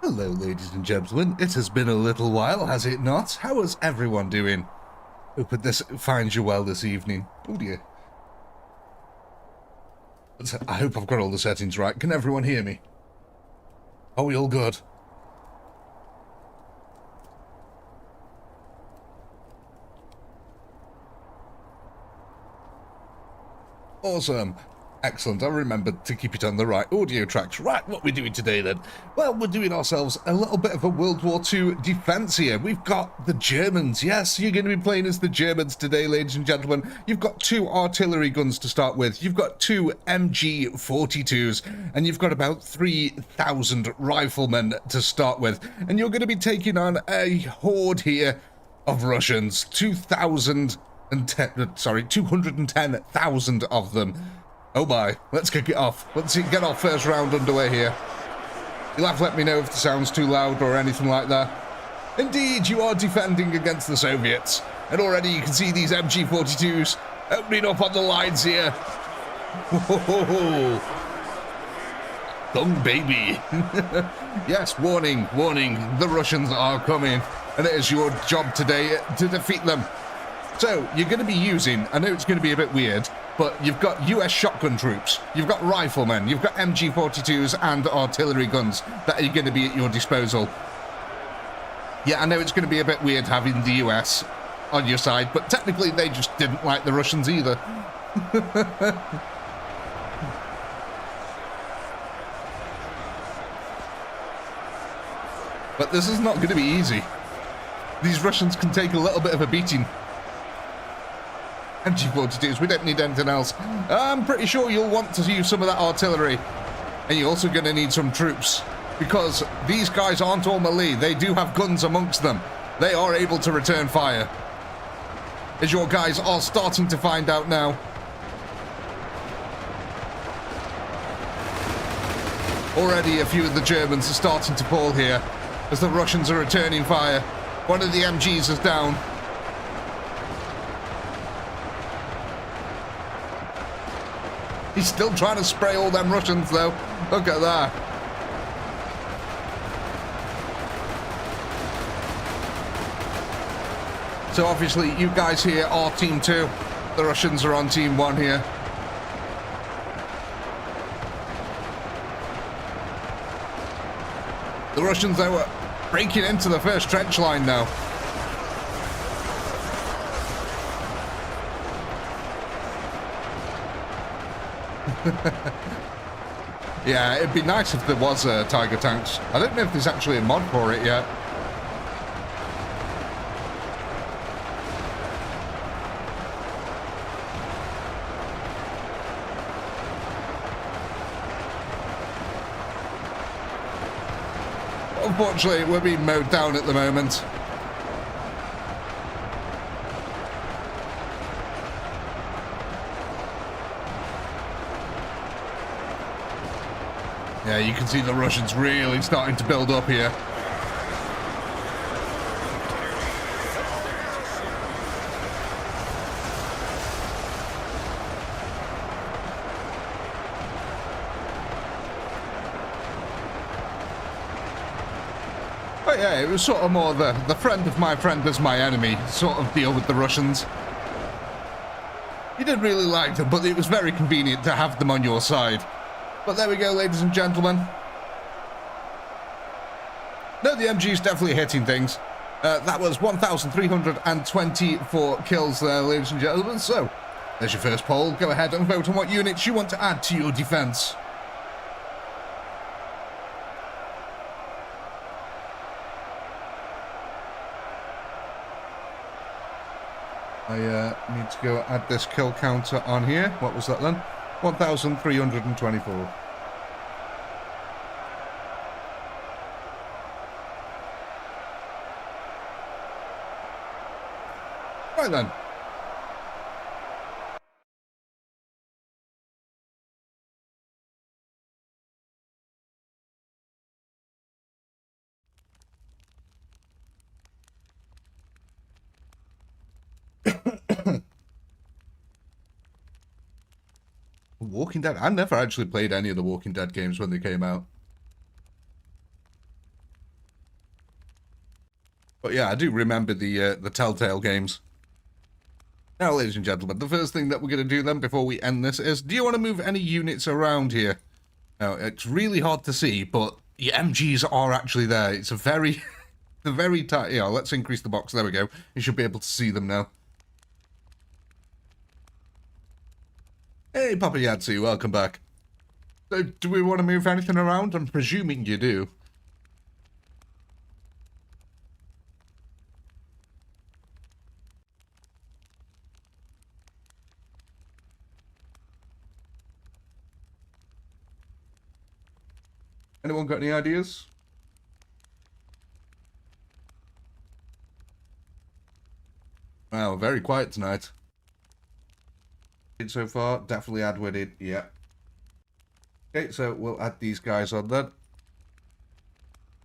Hello, ladies and gentlemen. It has been a little while, has it not? How is everyone doing? Hope this finds you well this evening. Oh dear. I hope I've got all the settings right. Can everyone hear me? Are we all good? Awesome. Excellent. I remembered to keep it on the right audio tracks. Right, what we're doing today then? Well, we're doing ourselves a little bit of a World War II defense here. We've got the Germans. Yes, you're going to be playing as the Germans today, ladies and gentlemen. You've got 2 artillery guns to start with. You've got 2 MG42s, and you've got about 3,000 riflemen to start with. And you're going to be taking on a horde here of Russians. 210,000 of them. Oh my, let's kick it off. Let's get our first round underway here. You'll have to let me know if the sound's too loud or anything like that. Indeed, you are defending against the Soviets. And already you can see these MG42s opening up on the lines here. Whoa. Gung baby. Yes, warning, the Russians are coming. And it is your job today to defeat them. So, you're going to be using, I know it's going to be a bit weird, but you've got US shotgun troops, you've got riflemen, you've got MG42s and artillery guns that are going to be at your disposal. Yeah, I know it's going to be a bit weird having the US on your side, but technically they just didn't like the Russians either. But this is not going to be easy. These Russians can take a little bit of a beating. MG42s, we don't need anything else. I'm pretty sure you'll want to use some of that artillery. And you're also going to need some troops. Because these guys aren't all melee. They do have guns amongst them. They are able to return fire. As your guys are starting to find out now. Already a few of the Germans are starting to fall here. As the Russians are returning fire. One of the MGs is down. He's still trying to spray all them Russians, though. Look at that. So obviously, you guys here are Team 2. The Russians are on Team 1 here. The Russians, though, are breaking into the first trench line now. Yeah, it'd be nice if there was Tiger tanks. I don't know if there's actually a mod for it yet. Unfortunately, we're being mowed down at the moment. Yeah, you can see the Russians really starting to build up here. But yeah, it was sort of more the friend of my friend is my enemy sort of deal with the Russians. You didn't really like them, but it was very convenient to have them on your side. But there we go, ladies and gentlemen. No, the MG's definitely hitting things. That was 1,324 kills there, ladies and gentlemen. So, there's your first poll. Go ahead and vote on what units you want to add to your defense. I need to go add this kill counter on here. What was that then? 1,324. Right then. Walking Dead. I never actually played any of the Walking Dead games when they came out. But yeah, I do remember the Telltale games. Now, ladies and gentlemen, the first thing that we're going to do then before we end this is, do you want to move any units around here? Now, it's really hard to see, but the MGs are actually there. It's a very, a very tight... Yeah, let's increase the box. There we go. You should be able to see them now. Hey, Papa Yatsu, welcome back. So, do we want to move anything around? I'm presuming you do. Anyone got any ideas? Wow, very quiet tonight. So far, definitely add wedded, yeah. Okay, so we'll add these guys on then.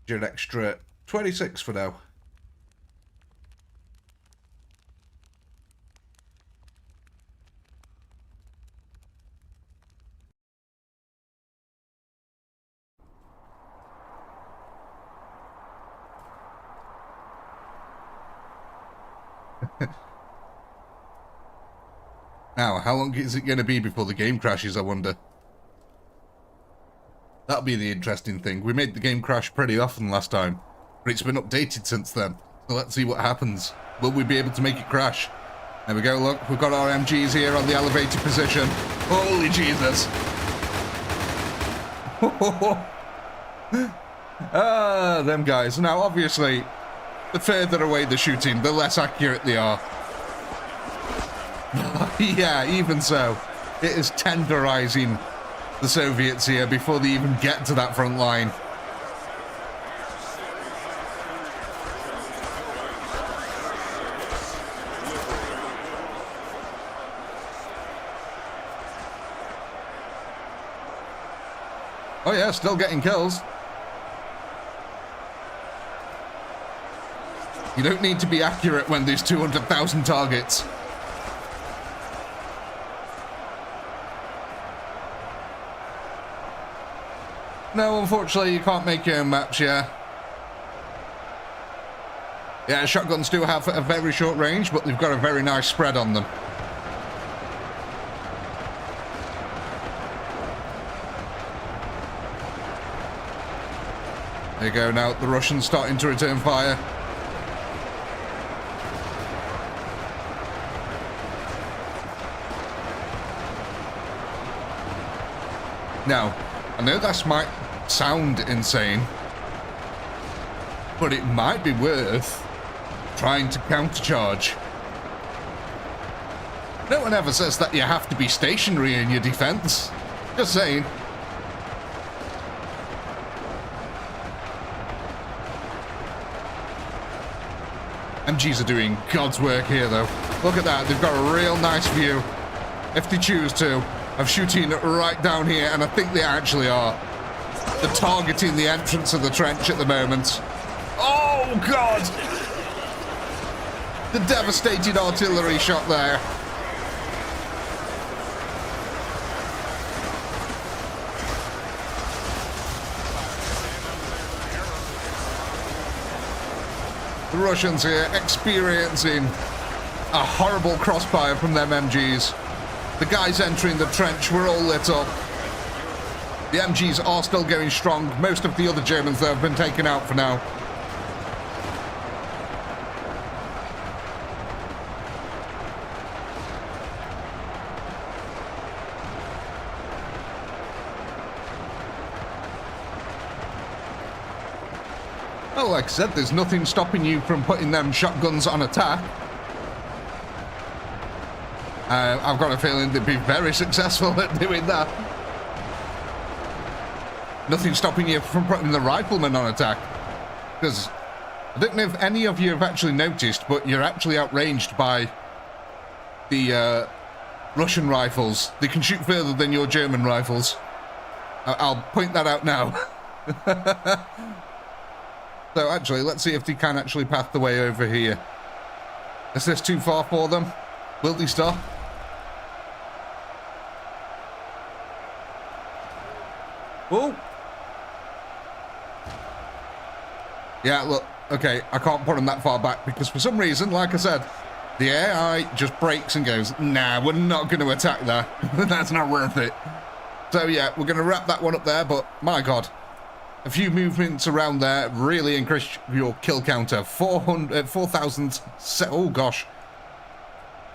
Do an extra 26 for now. Now, how long is it going to be before the game crashes, I wonder? That'll be the interesting thing. We made the game crash pretty often last time, but it's been updated since then. So let's see what happens. Will we be able to make it crash? There we go, look. We've got our MGs here on the elevated position. Holy Jesus. Them guys. Now, obviously, the further away they're shooting, the less accurate they are. Yeah, even so, it is tenderizing the Soviets here before they even get to that front line. Oh yeah, still getting kills. You don't need to be accurate when there's 200,000 targets. No, unfortunately, you can't make your own maps, yeah. Yeah, shotguns do have a very short range, but they've got a very nice spread on them. There you go, now the Russians starting to return fire. Now, I know this might sound insane, but it might be worth trying to countercharge. No one ever says that you have to be stationary in your defense. Just saying. MGs are doing God's work here, though. Look at that. They've got a real nice view, if they choose to, of shooting right down here, and I think they actually are. They're targeting the entrance of the trench at the moment. Oh, God! The devastating artillery shot there. The Russians here experiencing a horrible crossfire from them MGs. The guys entering the trench were all lit up. The MGs are still going strong. Most of the other Germans, though, have been taken out for now. Well, like I said, there's nothing stopping you from putting them shotguns on attack. I've got a feeling they'd be very successful at doing that. Nothing stopping you from putting the riflemen on attack. Because I don't know if any of you have actually noticed, but you're actually outranged by the Russian rifles. They can shoot further than your German rifles. I'll point that out now. So actually, let's see if they can actually path the way over here. Is this too far for them? Will they stop? Oh! Yeah, look, Okay, I can't put them that far back because for some reason, like I said, the AI just breaks and goes, nah, we're not going to attack that. That's not worth it. So yeah, we're going to wrap that one up there, but my god. A few movements around there really increase your kill counter. 4,000... oh gosh.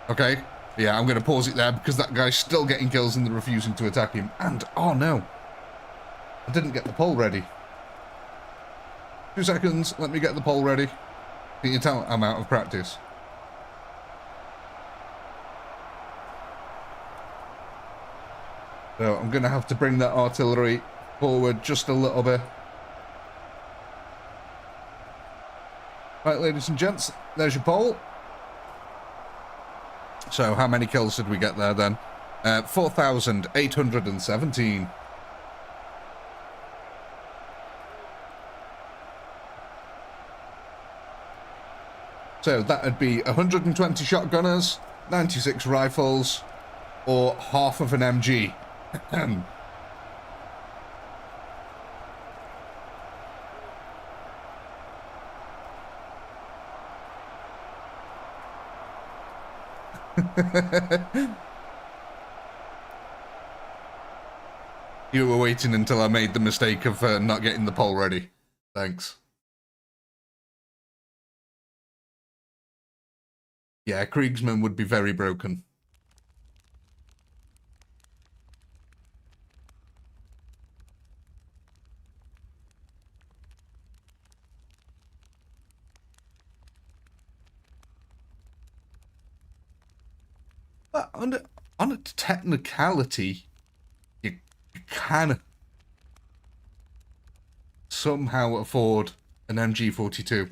Okay, yeah, I'm going to pause it there because that guy's still getting kills and they're refusing to attack him. And, oh no. I didn't get the pole ready. 2 seconds, let me get the pole ready. Can you tell I'm out of practice? So I'm going to have to bring that artillery forward just a little bit. Right, ladies and gents, there's your pole. So how many kills did we get there then? 4,817. So that would be 120 shotgunners, 96 rifles, or half of an MG. You were waiting until I made the mistake of not getting the pole ready. Thanks. Yeah, Kriegsman would be very broken. But on a technicality, you can somehow afford an MG42.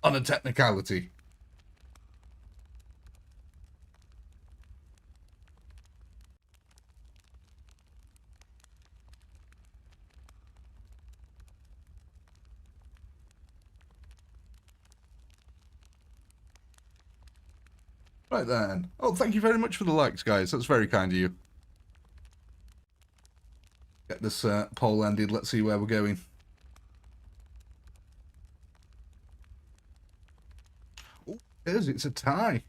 On a technicality. Right then. Oh, thank you very much for the likes, guys. That's very kind of you. Get this poll ended. Let's see where we're going. Oh, it is. It's a tie.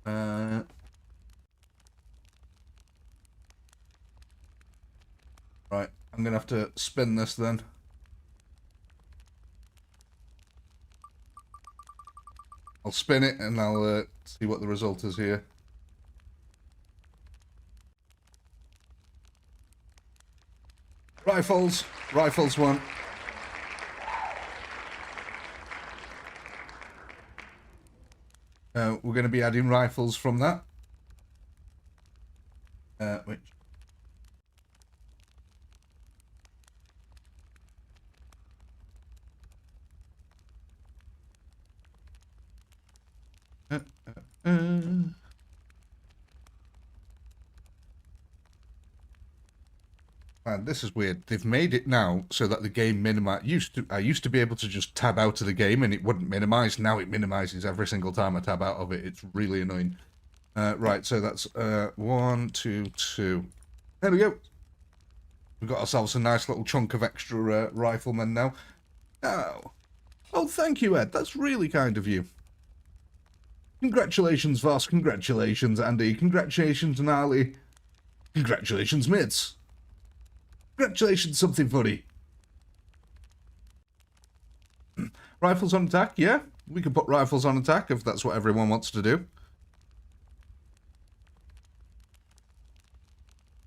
Right. I'm going to have to spin this then. I'll spin it and I'll see what the result is here. Rifles. Rifles won. We're going to be adding rifles from that. Which... Man, this is weird. They've made it now so that the game minimize. I used to be able to just tab out of the game and it wouldn't minimize. Now it minimizes every single time I tab out of it. It's really annoying. Right, so that's 1, 2, 2. There we go. We've got ourselves a nice little chunk of extra riflemen now. Oh, thank you, Ed. That's really kind of you. Congratulations, Voss. Congratulations, Andy. Congratulations, Gnarly. Congratulations, Mids. Congratulations, something funny. Rifles on attack, yeah. We can put rifles on attack if that's what everyone wants to do.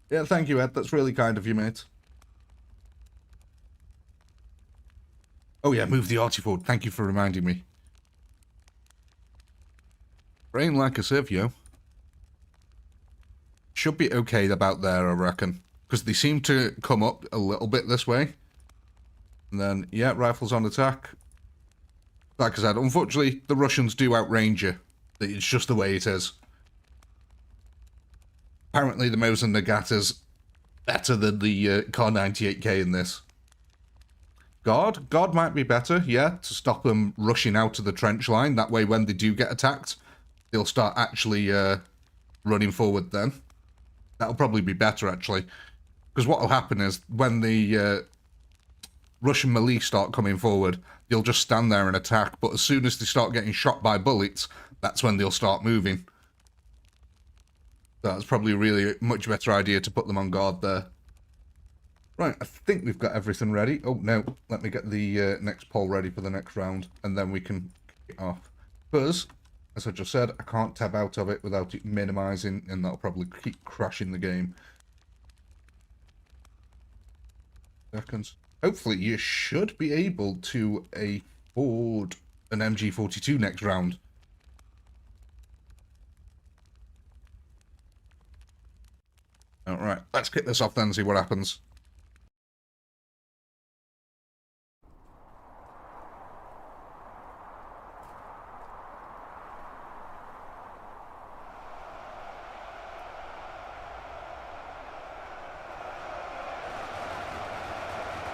Yeah, thank you, Ed. That's really kind of you, mate. Oh yeah, move the arty forward. Thank you for reminding me. Brain like a sieve, yo. Should be okay about there, I reckon. Because they seem to come up a little bit this way. And then, yeah, rifles on attack. Like I said, unfortunately, the Russians do outrange you. It's just the way it is. Apparently, the Mosin Nagata's better than the Kar 98K in this. Guard might be better, yeah, to stop them rushing out of the trench line. That way, when they do get attacked, they'll start actually running forward then. That'll probably be better, actually. Because what will happen is when the Russian melee start coming forward, they'll just stand there and attack. But as soon as they start getting shot by bullets, that's when they'll start moving. That's probably really a much better idea to put them on guard there. Right, I think we've got everything ready. Oh, no. Let me get the next poll ready for the next round, and then we can kick it off. Because, as I just said, I can't tab out of it without it minimizing, and that'll probably keep crashing the game. Seconds. Hopefully, you should be able to afford an MG42 next round. Alright, let's kick this off then and see what happens.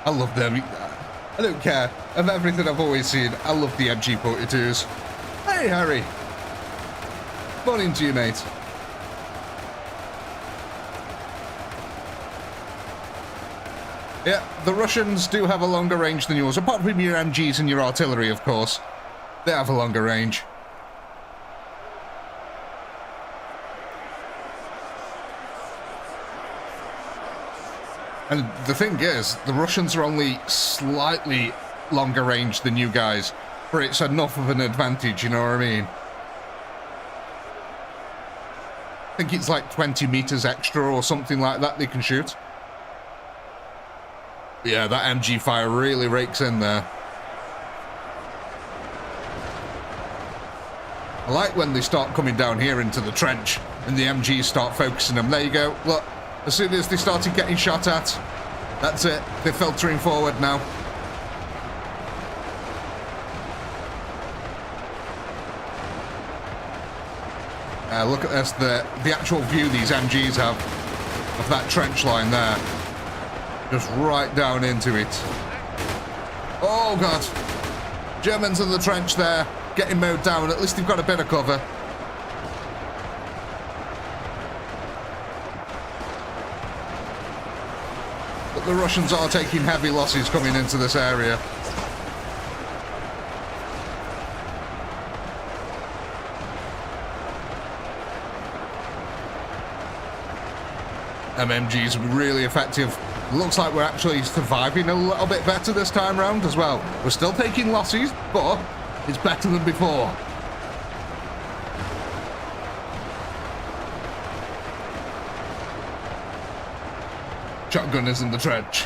I love them. I don't care. Of everything I've always seen, I love the MG42s. Hey, Harry. Morning to you, mate. Yeah, the Russians do have a longer range than yours, apart from your MGs and your artillery, of course. They have a longer range. And the thing is, the Russians are only slightly longer range than you guys, for it's enough of an advantage, you know what I mean? I think it's like 20 meters extra or something like that they can shoot. But yeah, that MG fire really rakes in there. I like when they start coming down here into the trench and the MGs start focusing them. There you go, look. As soon as they started getting shot at, that's it. They're filtering forward now. Look at this, the actual view these MGs have of that trench line there. Just right down into it. Oh, God. Germans in the trench there, getting mowed down. At least they've got a bit of cover. The Russians are taking heavy losses coming into this area. MMGs are really effective. Looks like we're actually surviving a little bit better this time round as well. We're still taking losses, but it's better than before. Shotgunners in the trench.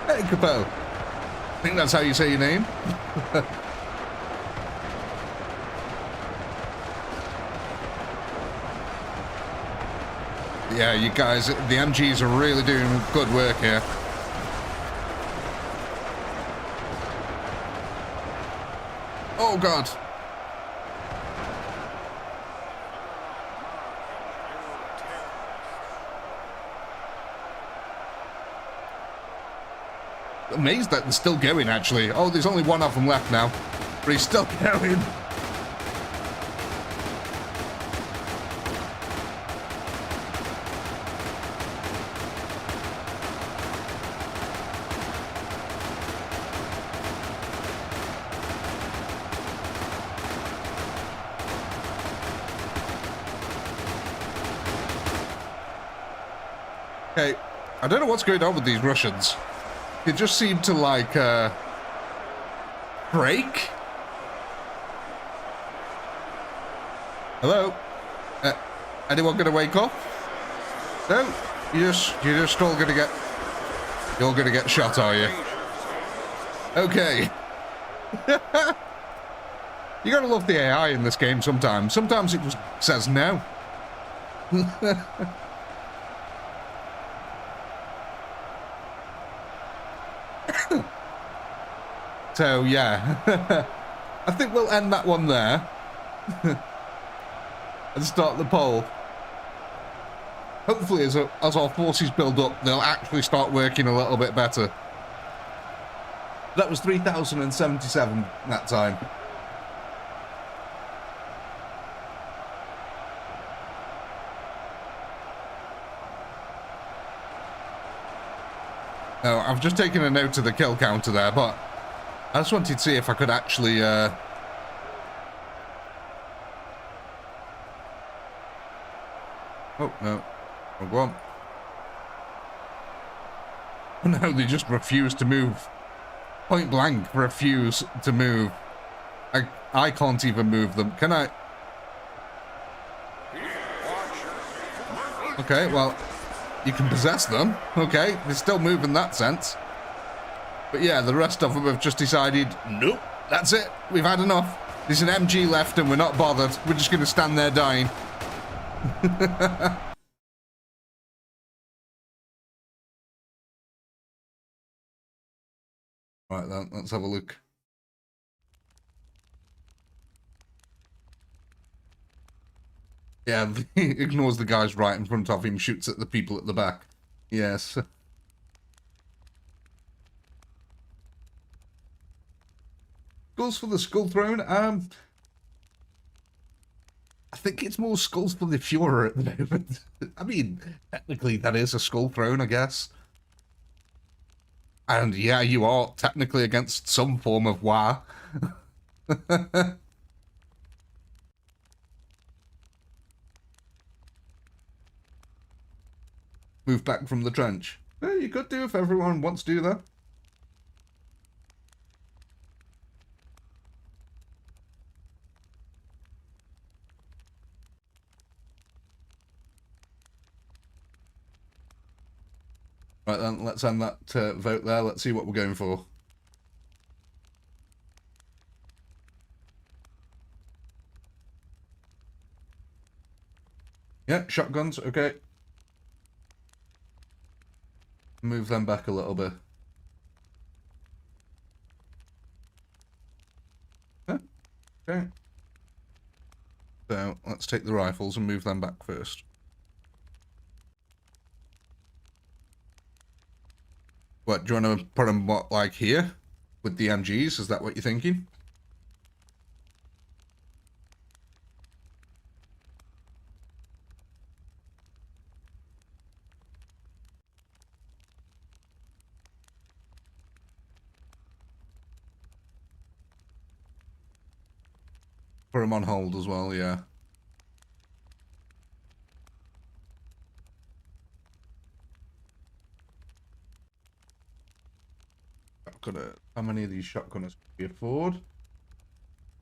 Hey, Capo. I think that's how you say your name. Yeah, you guys, the MGs are really doing good work here. Oh, God. Amazed that they're still going, actually. Oh, there's only one of them left now. But he's still going. Okay, I don't know what's going on with these Russians. They just seem to, like, break? Hello? Anyone gonna wake up? No? You're just all gonna get... You're gonna get shot, are you? Okay. You gotta love the AI in this game sometimes. Sometimes it just says no. So, yeah. I think we'll end that one there. And start the poll. Hopefully, as our forces build up, they'll actually start working a little bit better. That was 3,077 that time. No, I've just taken a note of the kill counter there, but I just wanted to see if I could actually, Oh, no. Oh, go on. No, they just refuse to move. Point blank, refuse to move. I can't even move them. Can I? Okay, well, you can possess them. Okay, they still move in that sense. But yeah, the rest of them have just decided, nope, that's it. We've had enough. There's an MG left and we're not bothered. We're just going to stand there dying. Right then, let's have a look. Yeah, he ignores the guys right in front of him, shoots at the people at the back. Yes. Skulls for the Skull Throne? I think it's more skulls for the Führer at the moment. I mean, technically that is a Skull Throne, I guess. And yeah, you are technically against some form of war. Move back from the trench. Yeah, you could do if everyone wants to do that. Right then, let's end that vote there. Let's see what we're going for. Yeah, shotguns, okay. Move them back a little bit. Yeah, okay. So, let's take the rifles and move them back first. What, do you want to put them, what, like here? With the MGs? Is that what you're thinking? Put them on hold as well, yeah. How many of these shotgunners can we afford?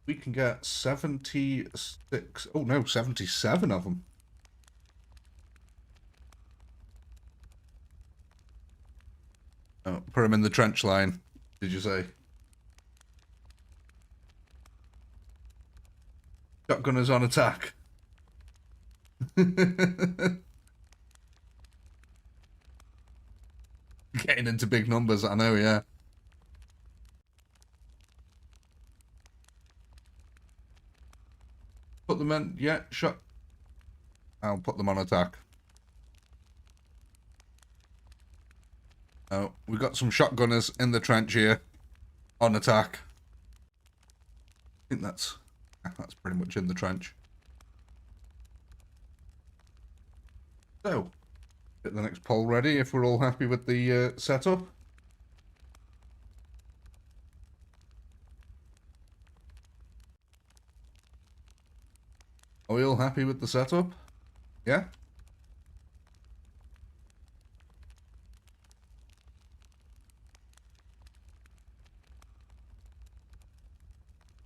We can get 76. Oh no, 77 of them. Oh, put them in the trench line, did you say? Shotgunners on attack. Getting into big numbers, I know, yeah. Put them in, yeah, shot. I'll put them on attack. Oh, we've got some shotgunners in the trench here. On attack. I think that's pretty much in the trench. So, get the next poll ready if we're all happy with the setup. Are we all happy with the setup? Yeah?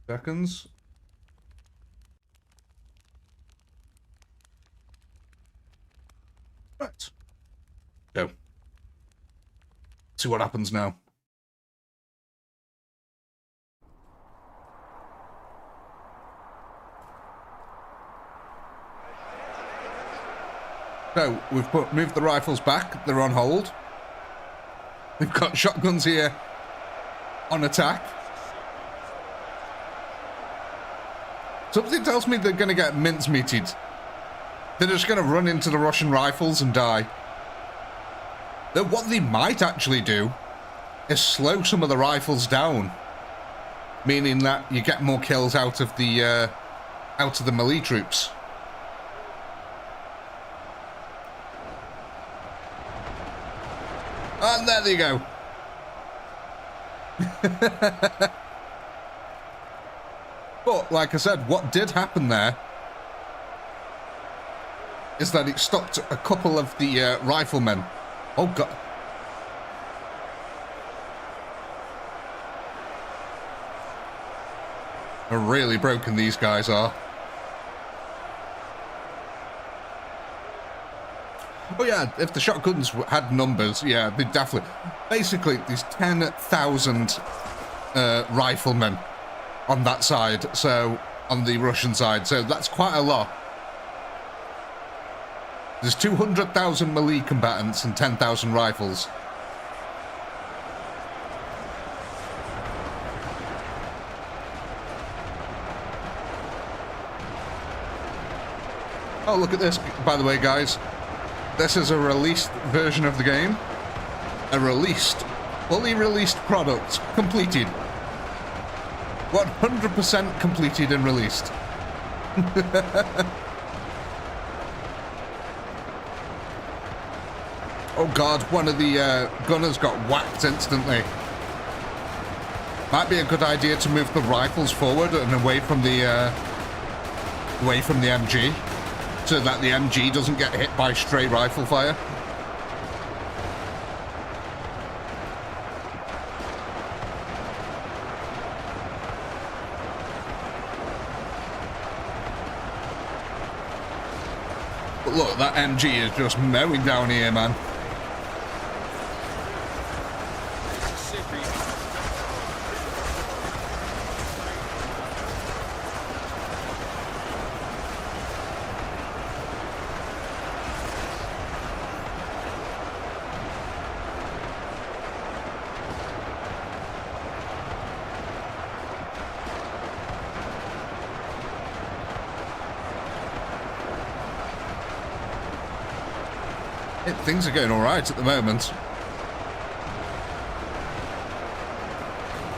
Seconds. Right. Go. See what happens now. So, we've moved the rifles back. They're on hold. We've got shotguns here on attack. Something tells me they're going to get mincemeated. They're just going to run into the Russian rifles and die. What they might actually do is slow some of the rifles down, meaning that you get more kills out of the melee troops. And there you go. But like I said, what did happen there is that it stopped a couple of the riflemen. Oh god. They're really broken, these guys are. Oh yeah, if the shotguns had numbers, yeah, they definitely... Basically, there's 10,000 riflemen on that side, so... on the Russian side, so that's quite a lot. There's 200,000 melee combatants and 10,000 rifles. Oh, look at this, by the way, guys. This is a released version of the game. A fully released product. Completed. 100% completed and released. Oh god, one of the gunners got whacked instantly. Might be a good idea to move the rifles forward and away from the MG. So that the MG doesn't get hit by stray rifle fire. But look, that MG is just mowing down here, man. Things are going alright at the moment.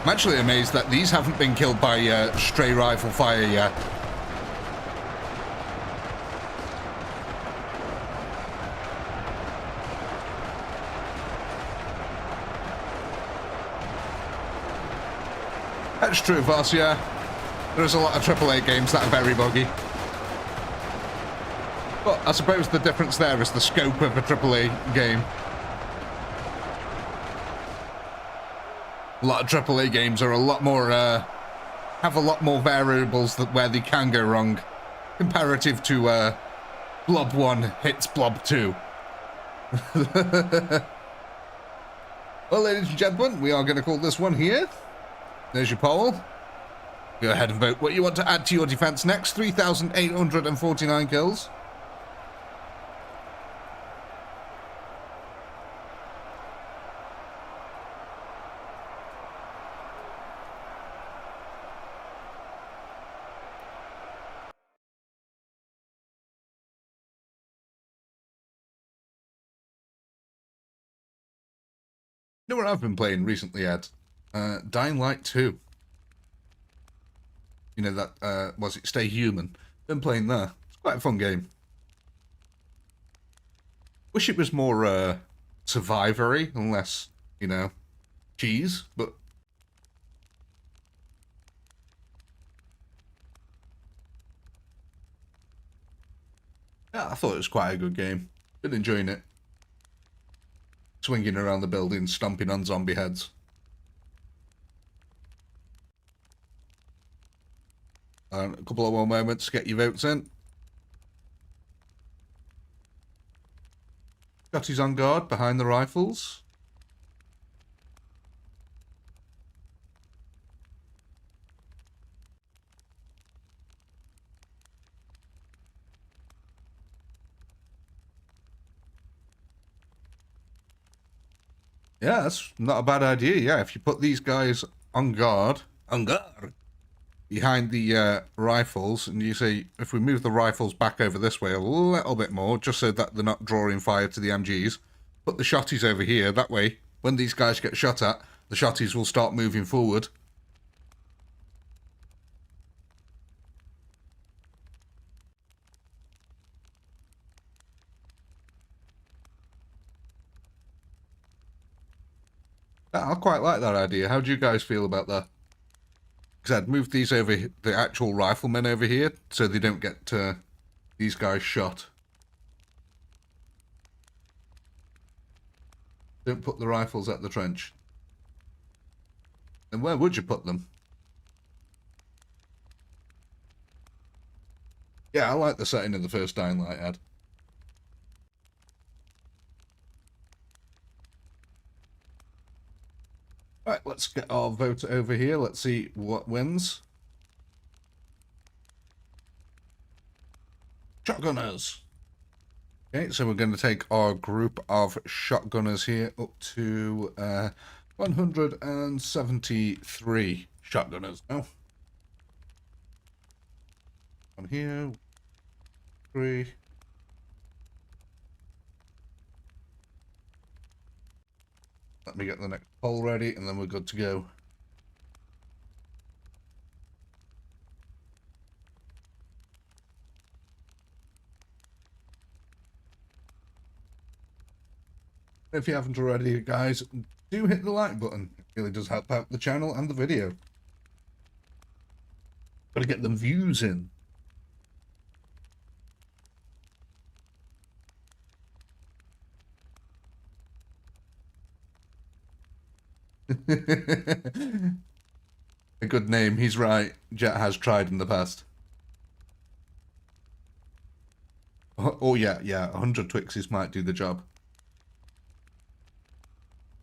I'm actually amazed that these haven't been killed by stray rifle fire yet. That's true, boss, yeah. There's a lot of AAA games that are very buggy. But I suppose the difference there is the scope of a AAA game. A lot of AAA games are a lot more, have a lot more variables that where they can go wrong, comparative to Blob 1 hits Blob 2. Well, ladies and gentlemen, we are going to call this one here. There's your poll. Go ahead and vote what you want to add to your defense next. 3,849 kills. You know what I've been playing recently, Ed? Dying Light 2. You know that, was it Stay Human? Been playing there. It's quite a fun game. Wish it was more, survivory and less, you know, cheese, but... Yeah, I thought it was quite a good game. Been enjoying it. Swinging around the building, stomping on zombie heads. A couple of more moments to get your votes in. Scotty's on guard behind the rifles. Yeah, that's not a bad idea. Yeah, if you put these guys on guard, behind the rifles, and you say, if we move the rifles back over this way a little bit more, just so that they're not drawing fire to the MGs, put the shotties over here. That way, when these guys get shot at, the shotties will start moving forward. I quite like that idea. How do you guys feel about that? Because I'd move these over, the actual riflemen over here, so they don't get these guys shot. Don't put the rifles at the trench. And where would you put them? Yeah, I like the setting of the first Dying Light ad. Right, let's get our vote over here. Let's see what wins. Shotgunners. Okay, so we're going to take our group of shotgunners here up to 173 shotgunners now. On here, 3. Let me get the next poll ready, and then we're good to go. If you haven't already, guys, do hit the like button. It really does help out the channel and the video. Gotta get them views in. A good name, he's right. Jet has tried in the past. Oh yeah, 100 Twixes might do the job.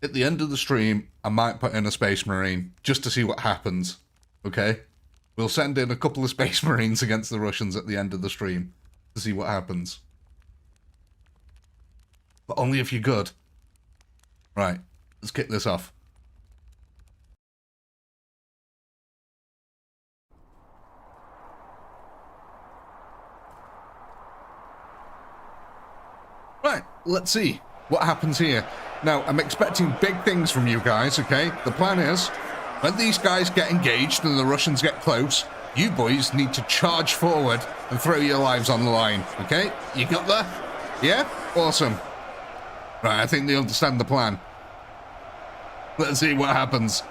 At the end of the stream, I might put in a Space Marine, just to see what happens, okay? We'll send in a couple of Space Marines against the Russians at the end of the stream, to see what happens. But only if you're good. Right, let's kick this off. Right, let's see what happens here. Now, I'm expecting big things from you guys, okay? The plan is, when these guys get engaged and the Russians get close, you boys need to charge forward and throw your lives on the line, okay? You got that? Yeah? Awesome. Right, I think they understand the plan. Let's see what happens.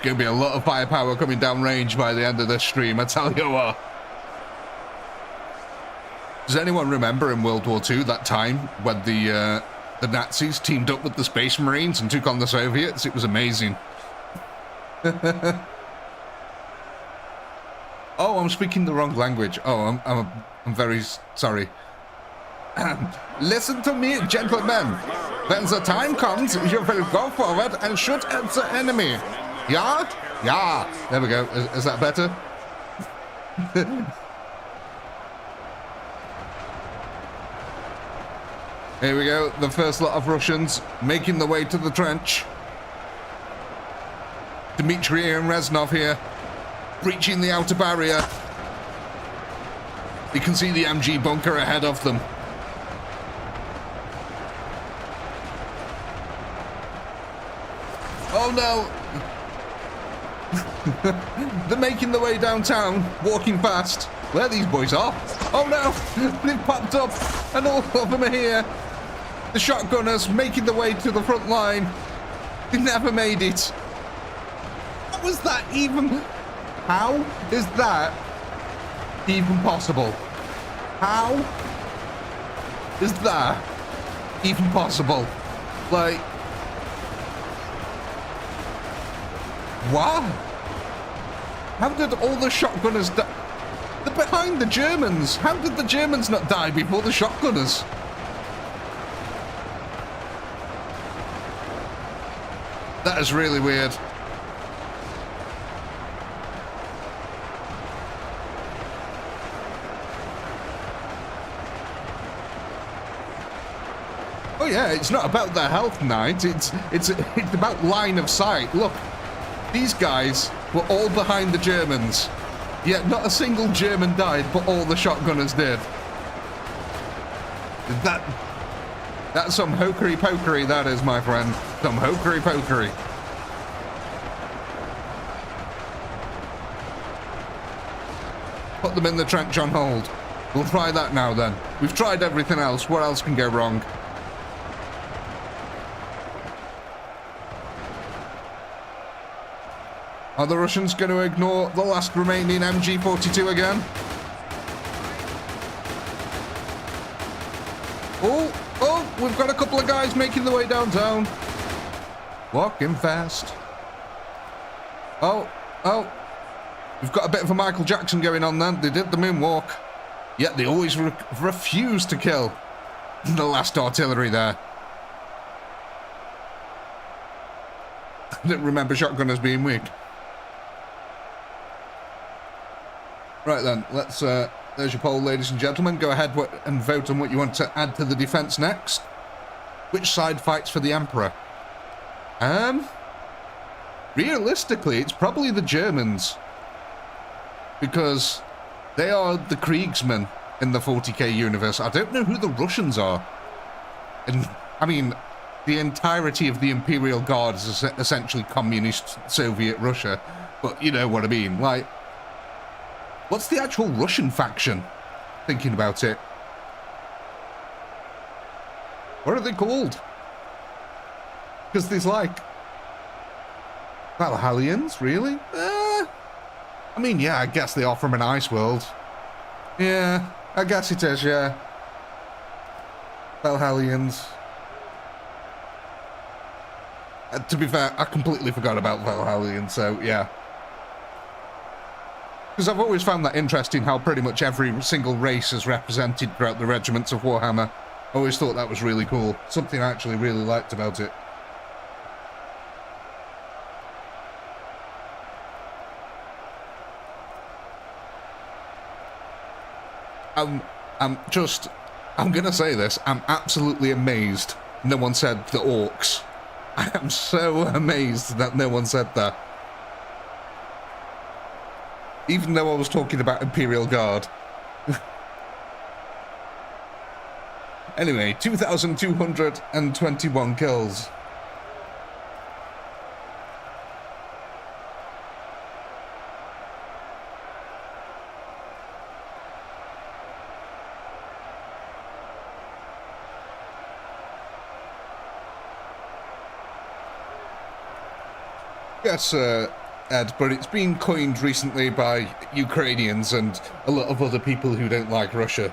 Gonna be a lot of firepower coming down range by the end of this stream, I tell you what. Does anyone remember in World War II that time when the Nazis teamed up with the Space Marines and took on the Soviets? It was amazing. Oh, I'm speaking the wrong language. Oh, I'm very sorry. Listen to me, gentlemen. When the time comes, you will go forward and shoot at the enemy. Yeah? Yeah. There we go. Is that better? Here we go. The first lot of Russians making the way to the trench. Dmitry and Reznov here, breaching the outer barrier. You can see the MG bunker ahead of them. Oh no! They're making their way downtown, walking fast. Where these boys are? Oh no! They've popped up, and all of them are here. The shotgunners making their way to the front line. They never made it. How was that even? How is that even possible? How is that even possible? Like, what? How did all the shotgunners die? They're behind the Germans. How did the Germans not die before the shotgunners? That is really weird. Oh yeah, it's not about their health, Knight. It's about line of sight. Look, these guys were all behind the Germans. Yet not a single German died, but all the shotgunners did. That's some hokery-pokery, that is, my friend. Some hokery-pokery. Put them in the trench on hold. We'll try that now, then. We've tried everything else. What else can go wrong? Are the Russians going to ignore the last remaining MG42 again? Oh, we've got a couple of guys making their way downtown. Walking fast. Oh. We've got a bit of a Michael Jackson going on then. They did the moonwalk. Yet they always refuse to kill the last artillery there. I didn't remember shotgunners being weak. Right then, let's, there's your poll, ladies and gentlemen. Go ahead and vote on what you want to add to the defense next. Which side fights for the Emperor? Realistically, it's probably the Germans. Because they are the Kriegsmen in the 40k universe. I don't know who the Russians are. And, I mean, the entirety of the Imperial Guard is essentially communist Soviet Russia. But you know what I mean, like... What's the actual Russian faction? Thinking about it. What are they called? Because there's like... Valhallians, really? I mean, yeah, I guess they are from an ice world. Yeah, I guess it is, yeah. Valhallians. To be fair, I completely forgot about Valhallians, so yeah. Because I've always found that interesting how pretty much every single race is represented throughout the regiments of Warhammer. I always thought that was really cool. Something I actually really liked about it. I'm gonna say this, I'm absolutely amazed no one said the orcs. I am so amazed that no one said that. Even though I was talking about Imperial Guard. Anyway, 2,221 kills. Yes, Ed, but it's been coined recently by Ukrainians and a lot of other people who don't like Russia.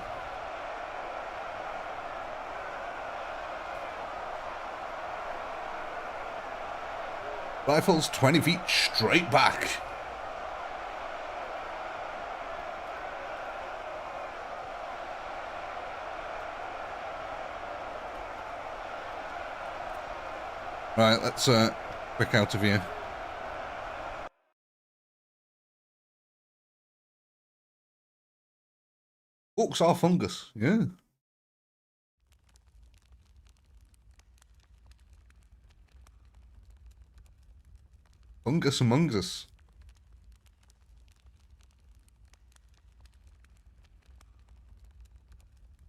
Rifles 20 feet straight back. Right, let's quick out of here. Orcs are fungus, yeah. Fungus among us.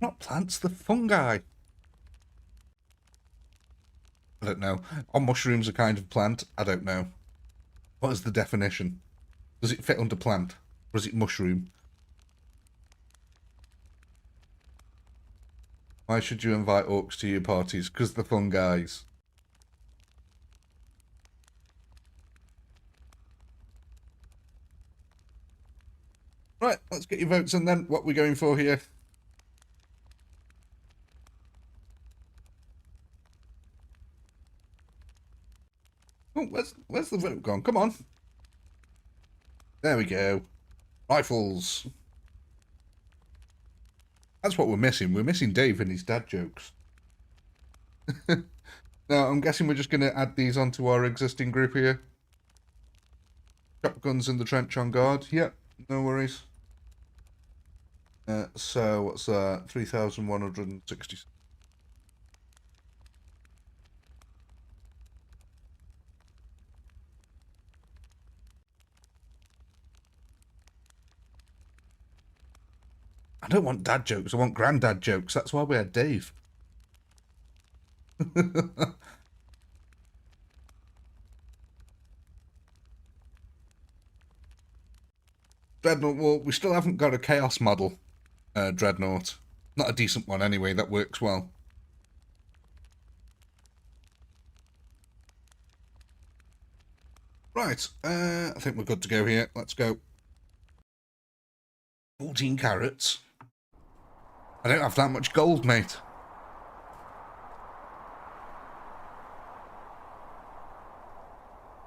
Not plants, the fungi. I don't know. Are mushrooms a kind of plant? I don't know. What is the definition? Does it fit under plant? Or is it mushroom? Why should you invite orcs to your parties? Because they're fun guys. Right, let's get your votes and then what we're going for here. Oh, where's the vote gone? Come on. There we go. Rifles. That's what we're missing. We're missing Dave and his dad jokes. Now, I'm guessing we're just going to add these onto our existing group here. Shotguns in the trench on guard. Yep, no worries. So, what's that? 3,160. don't want dad jokes, I want granddad jokes. That's why we had Dave. Dreadnought, well, we still haven't got a chaos model, Dreadnought. Not a decent one anyway, that works well. Right, I think we're good to go here. Let's go. 14 carrots. I don't have that much gold, mate.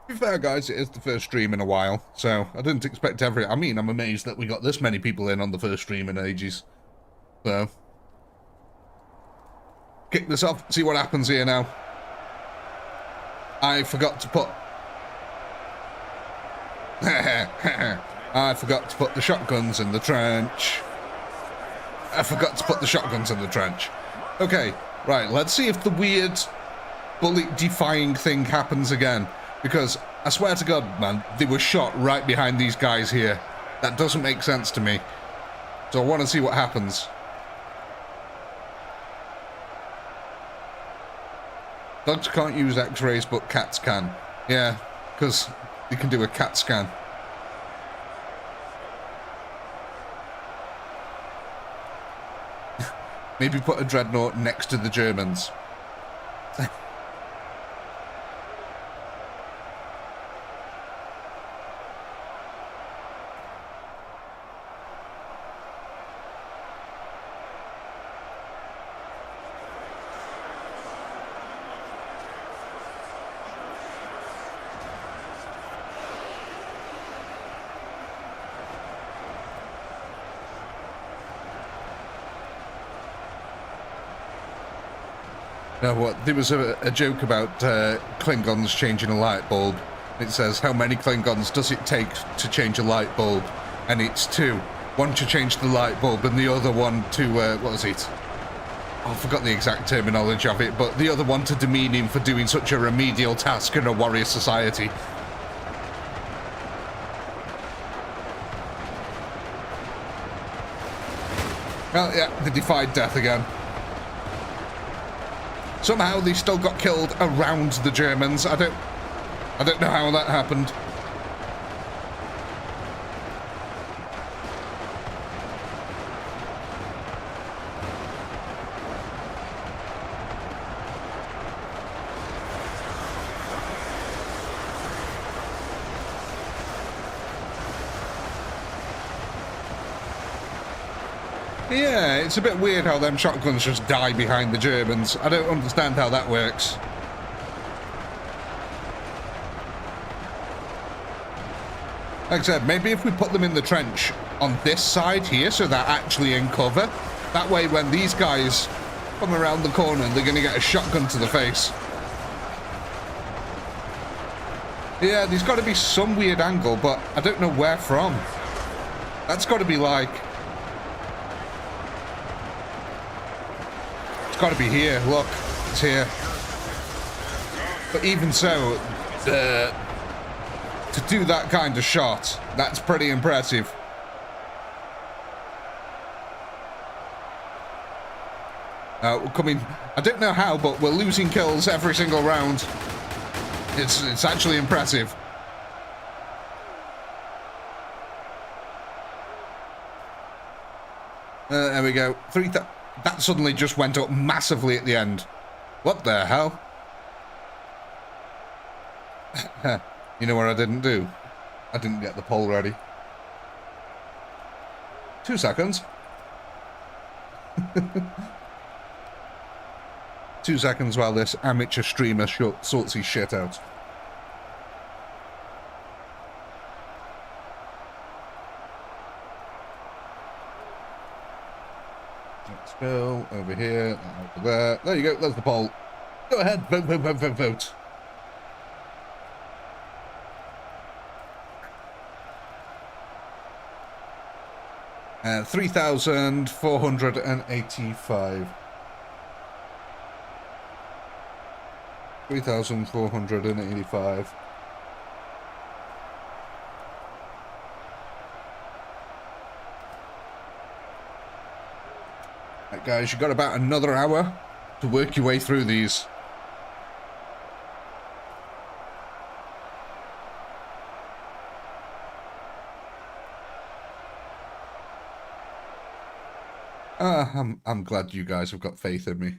To be fair, guys, it is the first stream in a while, so I didn't expect I mean, I'm amazed that we got this many people in on the first stream in ages. So, kick this off, see what happens here now. I forgot to put... I forgot to put the shotguns in the trench. I forgot to put the shotguns in the trench. Okay, right, let's see if the weird bullet-defying thing happens again. Because, I swear to God, man, they were shot right behind these guys here. That doesn't make sense to me. So I want to see what happens. Dogs can't use x-rays, but cats can. Yeah, because you can do a cat scan. Maybe put a dreadnought next to the Germans. Now what? There was a joke about Klingons changing a light bulb. It says, how many Klingons does it take to change a light bulb? And it's 2. One to change the light bulb and the other one to, what was it? Oh, I forgot the exact terminology of it, but the other one to demean him for doing such a remedial task in a warrior society. Well, yeah, they defied death again. Somehow they still got killed around the Germans. I don't know how that happened. Yeah, it's a bit weird how them shotguns just die behind the Germans. I don't understand how that works. Like I said, maybe if we put them in the trench on this side here, so they're actually in cover, that way when these guys come around the corner, they're going to get a shotgun to the face. Yeah, there's got to be some weird angle, but I don't know where from. That's got to be like... It's got to be here. Look, it's here. But even so, to do that kind of shot, that's pretty impressive. We're coming. I don't know how, but we're losing kills every single round. It's actually impressive. There we go. That suddenly just went up massively at the end. What the hell? You know what I didn't do? I didn't get the poll ready. 2 seconds. 2 seconds while this amateur streamer sorts his shit out. Let's go over here, over there. There you go, there's the poll. Go ahead, vote, vote, vote, vote, vote. And 3,485. 3,485. Right, guys, you've got about another hour to work your way through these. I'm glad you guys have got faith in me.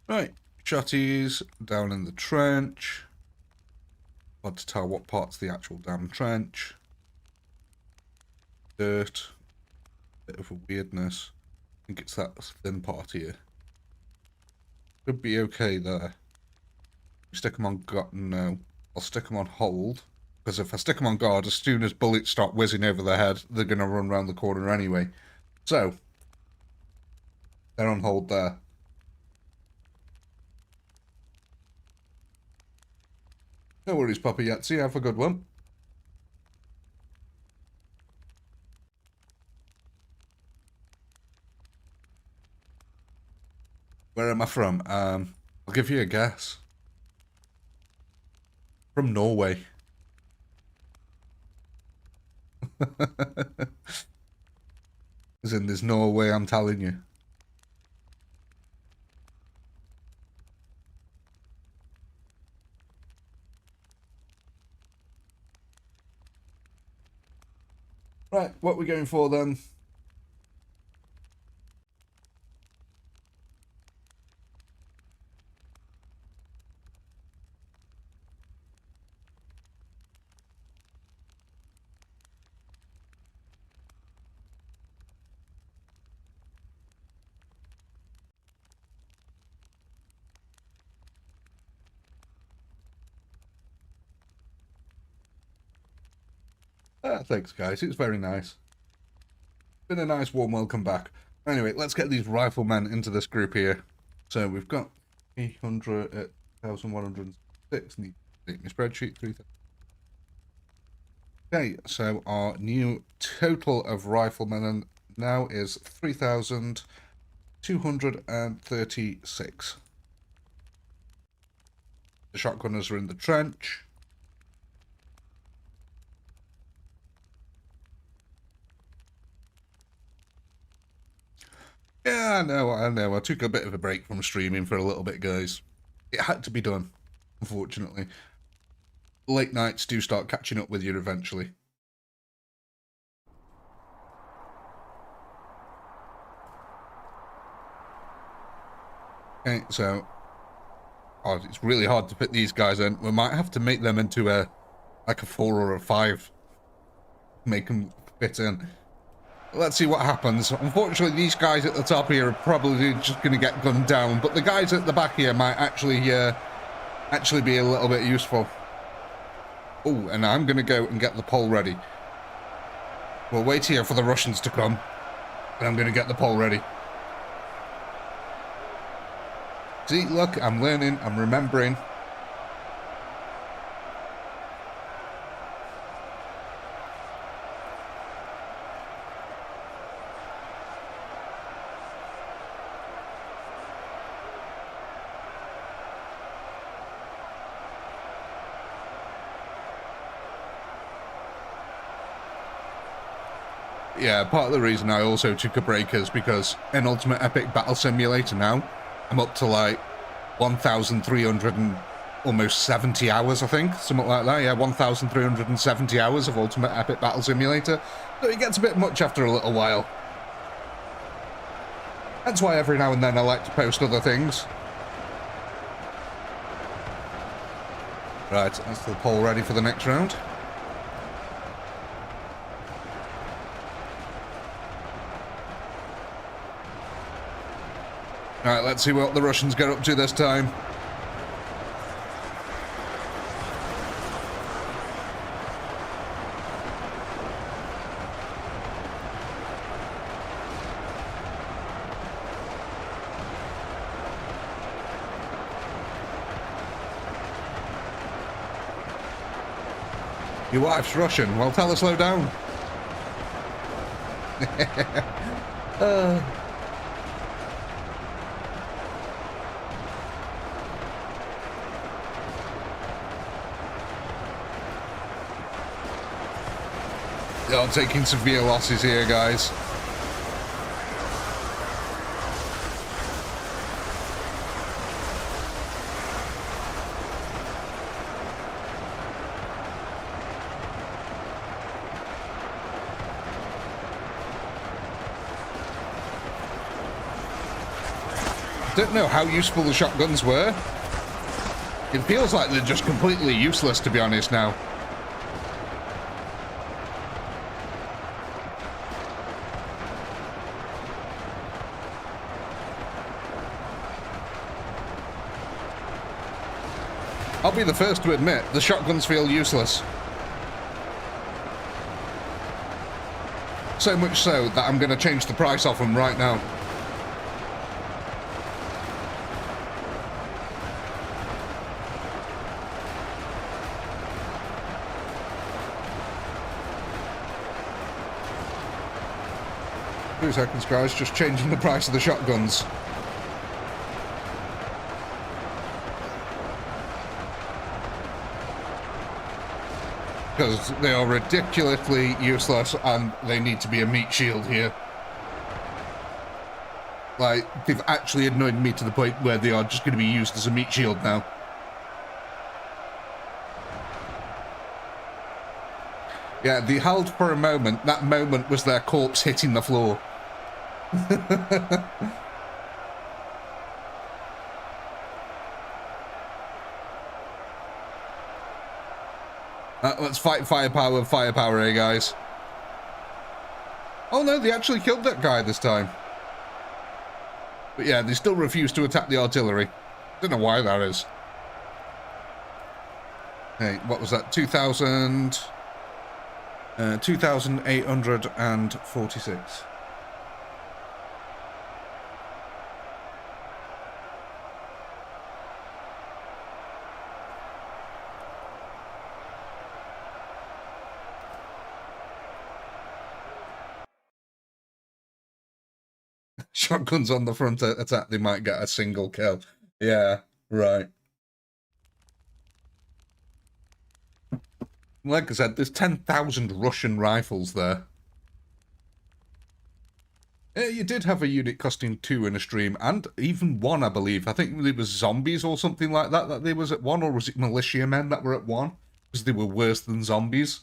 Right, shotties down in the trench. Hard to tell what part's the actual damn trench. Dirt. Bit of a weirdness. I think it's that thin part here. Could be okay there. Stick them on guard. No, I'll stick them on hold. Because if I stick them on guard, as soon as bullets start whizzing over their head, they're going to run around the corner anyway. So, they're on hold there. No worries, Papa Yahtzee. Have a good one. Where am I from? I'll give you a guess. From Norway. As in, there's no way, I'm telling you. Right, what are we going for then? Thanks, guys. It was very nice. Been a nice warm welcome back. Anyway, let's get these riflemen into this group here. So we've got 300 at 1,106. Need to take my spreadsheet. 3,000. Okay, so our new total of riflemen now is 3,236. The shotgunners are in the trench. Yeah, I know. I took a bit of a break from streaming for a little bit, guys. It had to be done, unfortunately. Late nights do start catching up with you eventually. Okay, so it's really hard to put these guys in. We might have to make them into like a 4 or a 5. Make them fit in. Let's see what happens. Unfortunately, these guys at the top here are probably just going to get gunned down, but the guys at the back here might actually be a little bit useful. Oh, and I'm going to go and get the pole ready. We'll wait here for the Russians to come, and I'm going to get the pole ready. See, look, I'm learning, I'm remembering. Yeah, part of the reason I also took a break is because in Ultimate Epic Battle Simulator now, I'm up to like 1,300 and almost 70 hours, I think. Something like that, yeah, 1,370 hours of Ultimate Epic Battle Simulator. So it gets a bit much after a little while. That's why every now and then I like to post other things. Right, that's the poll ready for the next round. Alright, let's see what the Russians get up to this time. Your wife's Russian. Well, tell her slow down. They are taking severe losses here, guys. I don't know how useful the shotguns were. It feels like they're just completely useless, to be honest, now. I'll be the first to admit, the shotguns feel useless. So much so that I'm going to change the price of them right now. Two seconds, guys, just changing the price of the shotguns. Because they are ridiculously useless and they need to be a meat shield here. Like, they've actually annoyed me to the point where they are just going to be used as a meat shield now. Yeah, they held for a moment. That moment was their corpse hitting the floor. Let's fight firepower with firepower here, guys. Oh no, they actually killed that guy this time. But yeah, they still refuse to attack the artillery. Don't know why that is. Hey, what was that? 2,846. Shotguns on the front attack, they might get a single kill. Yeah, right. Like I said, there's 10,000 Russian rifles there. Yeah, you did have a unit costing 2 in a stream, and even 1, I believe. I think it was zombies or something like that they was at 1, or was it militiamen that were at 1? Because they were worse than zombies.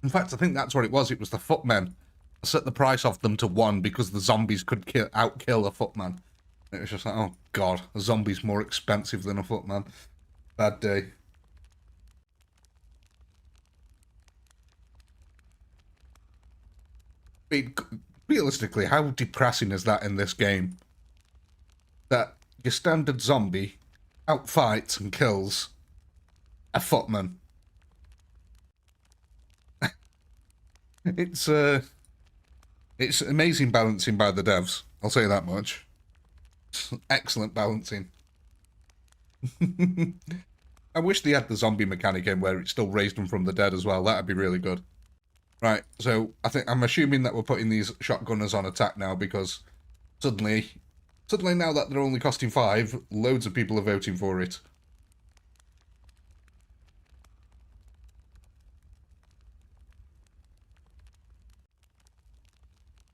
In fact, I think that's what it was. It was the footmen. I set the price of them to 1 because the zombies could outkill a footman. It was just like, oh god, a zombie's more expensive than a footman. Bad day. I mean, realistically, how depressing is that in this game? That your standard zombie outfights and kills a footman. It's amazing balancing by the devs. I'll say that much. Excellent balancing. I wish they had the zombie mechanic in where it still raised them from the dead as well. That'd be really good. Right, so I'm assuming that we're putting these shotgunners on attack now because suddenly now that they're only costing 5, loads of people are voting for it.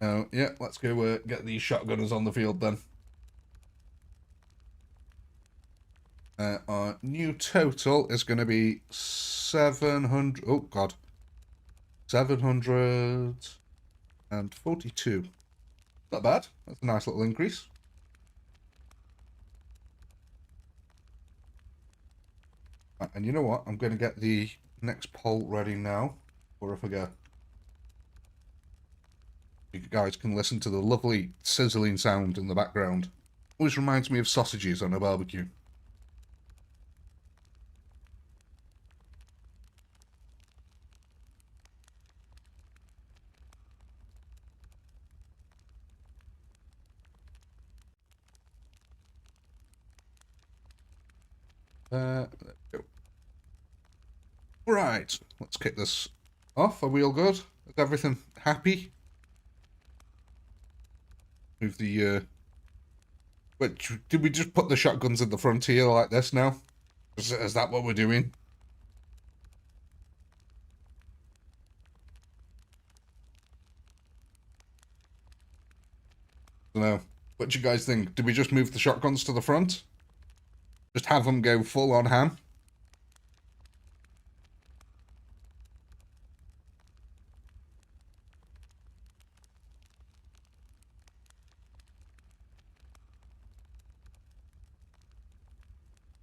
Oh, yeah, let's go get these shotgunners on the field then. Our new total is going to be 700... Oh, God. 742. Not bad. That's a nice little increase. Right, and you know what? I'm going to get the next poll ready now, before I forget. You guys can listen to the lovely sizzling sound in the background. Always reminds me of sausages on a barbecue. There we go. Right, let's kick this off. Are we all good? Is everything happy? Move the, Wait, did we just put the shotguns in the front here like this now? Is that what we're doing? So, what do you guys think? Do we just move the shotguns to the front? Just have them go full on ham?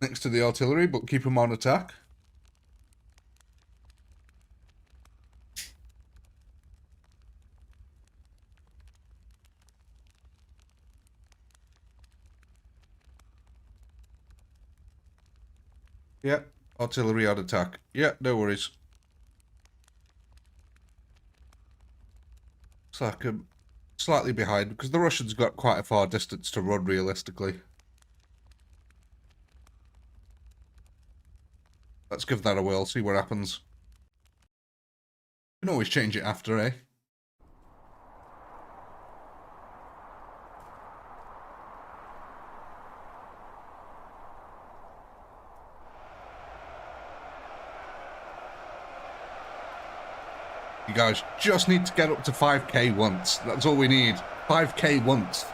Next to the artillery, but keep them on attack. Yeah, artillery on attack. Yeah, no worries. Looks like I'm slightly behind, because the Russians got quite a far distance to run, realistically. Let's give that a whirl, see what happens. You can always change it after, eh? You guys just need to get up to 5k once. That's all we need. 5k once.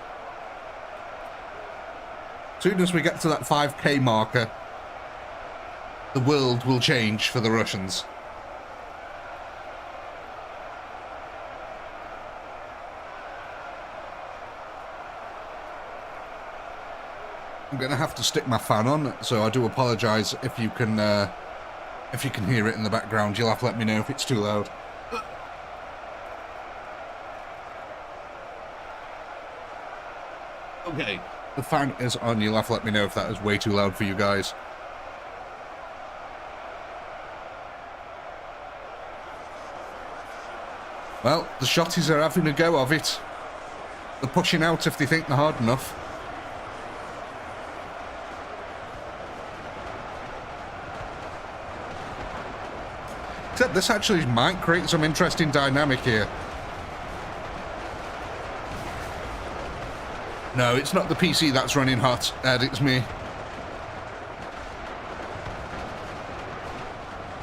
As soon as we get to that 5k marker, the world will change for the Russians. I'm going to have to stick my fan on, so I do apologise if you can hear it in the background. You'll have to let me know if it's too loud. Okay, the fan is on. You'll have to let me know if that is way too loud for you guys. Well, the shotties are having a go of it. They're pushing out if they think they're hard enough. Except this actually might create some interesting dynamic here. No, it's not the PC that's running hot, Ed, it's me.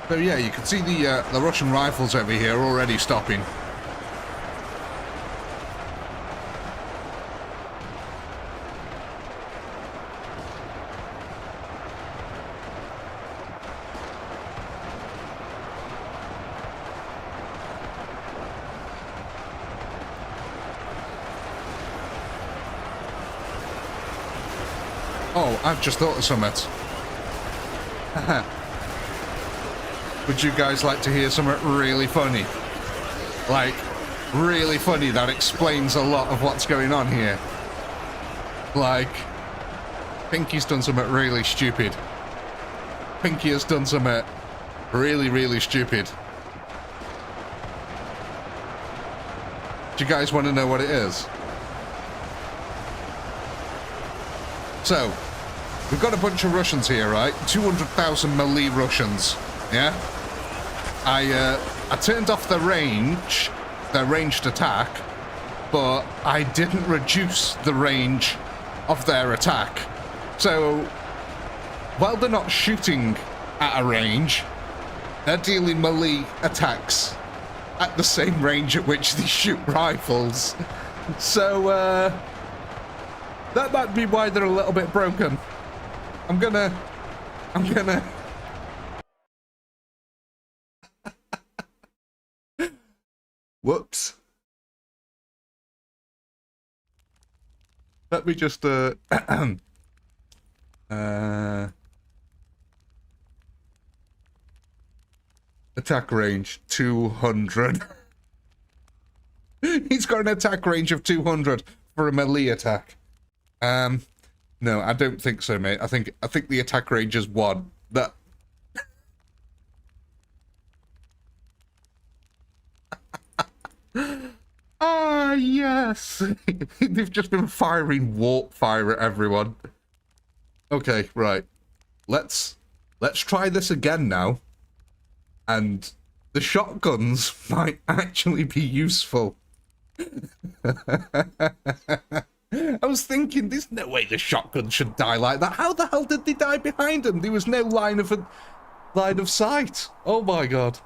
So yeah, you can see the Russian rifles over here already stopping. Oh, I've just thought of something. Would you guys like to hear something really funny? Like, really funny that explains a lot of what's going on here. Like, Pinky's done something really stupid. Pinky has done something really, really stupid. Do you guys want to know what it is? So, we've got a bunch of Russians here, right? 200,000 melee Russians, yeah? I turned off their ranged attack, but I didn't reduce the range of their attack. So, while they're not shooting at a range, they're dealing melee attacks at the same range at which they shoot rifles. So, that might be why they're a little bit broken. I'm gonna... Whoops. Let me just, attack range, 200. He's got an attack range of 200 for a melee attack. No, I don't think so, mate. I think the attack range is 1. That... Ah, yes! They've just been firing warp fire at everyone. Okay, right. Let's try this again now. And the shotguns might actually be useful. I was thinking, there's no way the shotgun should die like that. How the hell did they die behind them? There was no line of sight. Oh my god.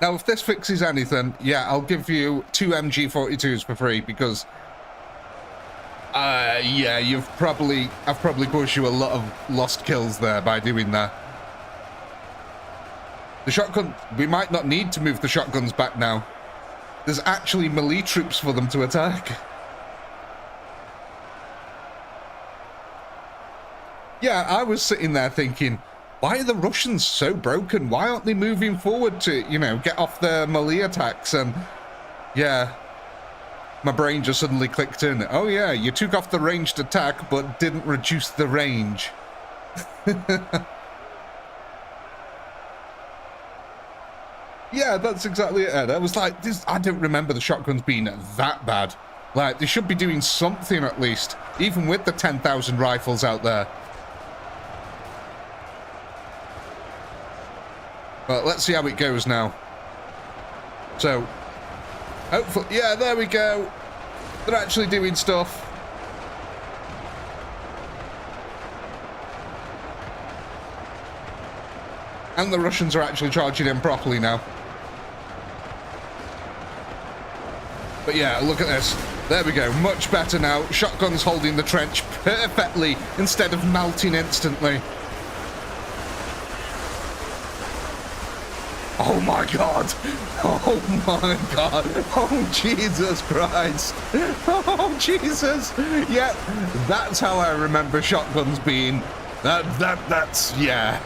Now, if this fixes anything, yeah, I'll give you 2 MG42s for free, because yeah, I've probably caused you a lot of lost kills there by doing that. The shotgun, we might not need to move the shotguns back now. There's actually melee troops for them to attack. Yeah, I was sitting there thinking, why are the Russians so broken? Why aren't they moving forward to, you know, get off their melee attacks? And yeah, my brain just suddenly clicked in. Oh yeah, you took off the ranged attack, but didn't reduce the range. Yeah, that's exactly it, Ed. I was like, I don't remember the shotguns being that bad. Like, they should be doing something at least, even with the 10,000 rifles out there. But let's see how it goes now. So, hopefully, yeah, there we go. They're actually doing stuff. And the Russians are actually charging in properly now. But yeah, look at this. There we go. Much better now. Shotguns holding the trench perfectly instead of melting instantly. Oh my god. Oh my god. Oh Jesus Christ. Oh Jesus. Yeah, that's how I remember shotguns being. That's yeah.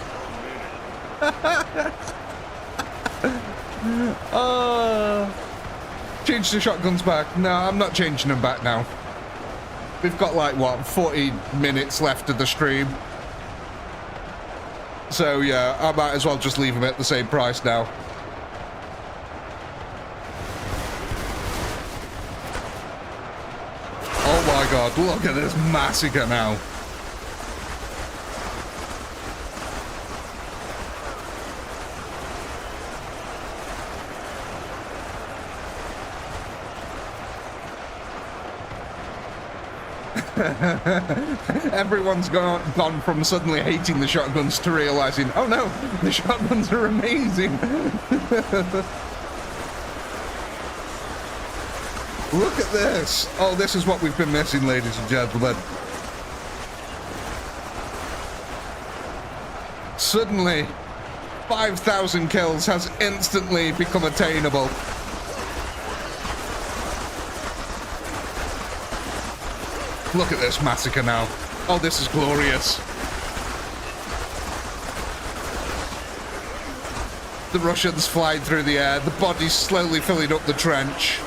Change the shotguns back. No, I'm not changing them back now. We've got like, what, 40 minutes left of the stream. So yeah, I might as well just leave them at the same price now. Oh my god, look at this massacre now. Everyone's gone from suddenly hating the shotguns to realizing, oh no, the shotguns are amazing. Look at this. Oh, this is what we've been missing, ladies and gentlemen. Suddenly, 5,000 kills has instantly become attainable. Look at this massacre now. Oh, this is glorious. The Russians flying through the air, the bodies slowly filling up the trench.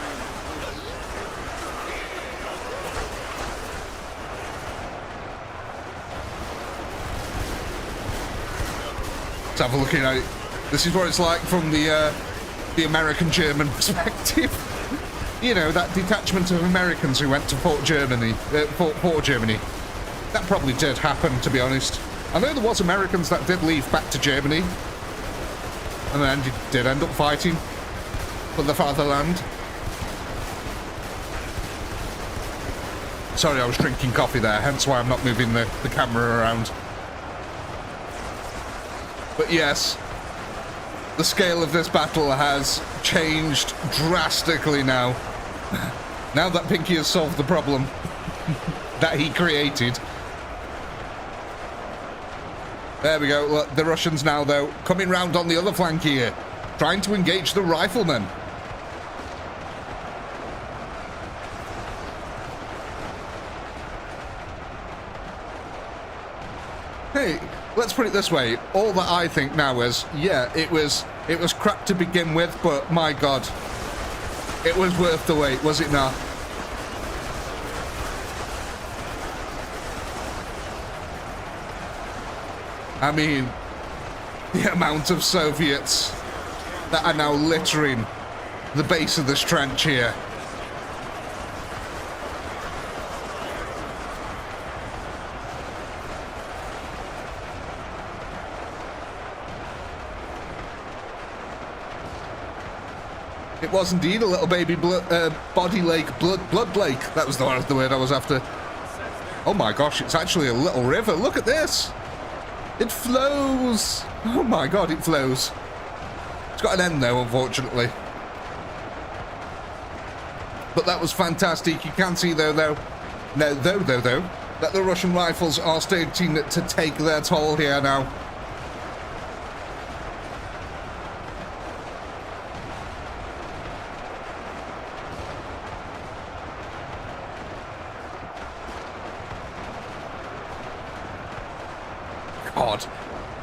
Let's have a look at it. This is what it's like from the American-German perspective. You know, that detachment of Americans who went to Fort Germany. That probably did happen, to be honest. I know there was Americans that did leave back to Germany. And then did end up fighting for the fatherland. Sorry, I was drinking coffee there, hence why I'm not moving the camera around. But yes, the scale of this battle has changed drastically now. Now that Pinky has solved the problem that he created. There we go. Look, the Russians now, though, coming round on the other flank here, trying to engage the riflemen. Hey, let's put it this way. All that I think now is, yeah, it was crap to begin with, but my God, it was worth the wait, was it not? I mean, the amount of Soviets that are now littering the base of this trench here. It was indeed a little baby body lake, blood lake. That was the word I was after. Oh my gosh, it's actually a little river. Look at this. It flows. Oh my God, it flows. It's got an end though, unfortunately. But that was fantastic. You can see though, that the Russian rifles are starting to take their toll here now. God,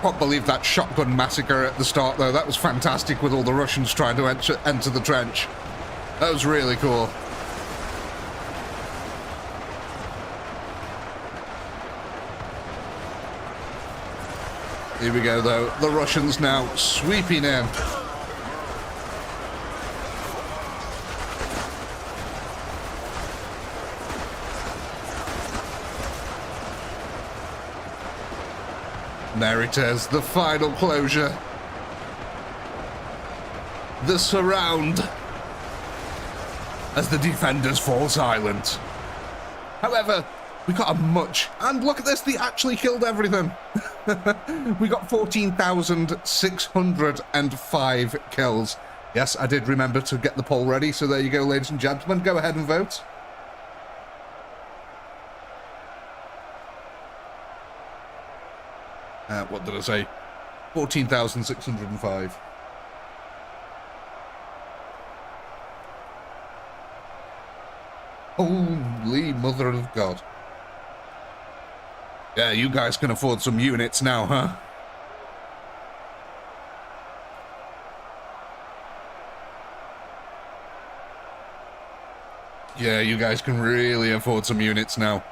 can't believe that shotgun massacre at the start though. That was fantastic with all the Russians trying to enter the trench. That was really cool. Here we go though, the Russians now sweeping in. There it is, the final closure. The surround. As the defenders fall silent. However, we got a much... And look at this, they actually killed everything. We got 14,605 kills. Yes, I did remember to get the poll ready, so there you go, ladies and gentlemen. Go ahead and vote. What did I say? 14,605. Holy mother of God. Yeah, you guys can afford some units now, huh? Yeah, you guys can really afford some units now.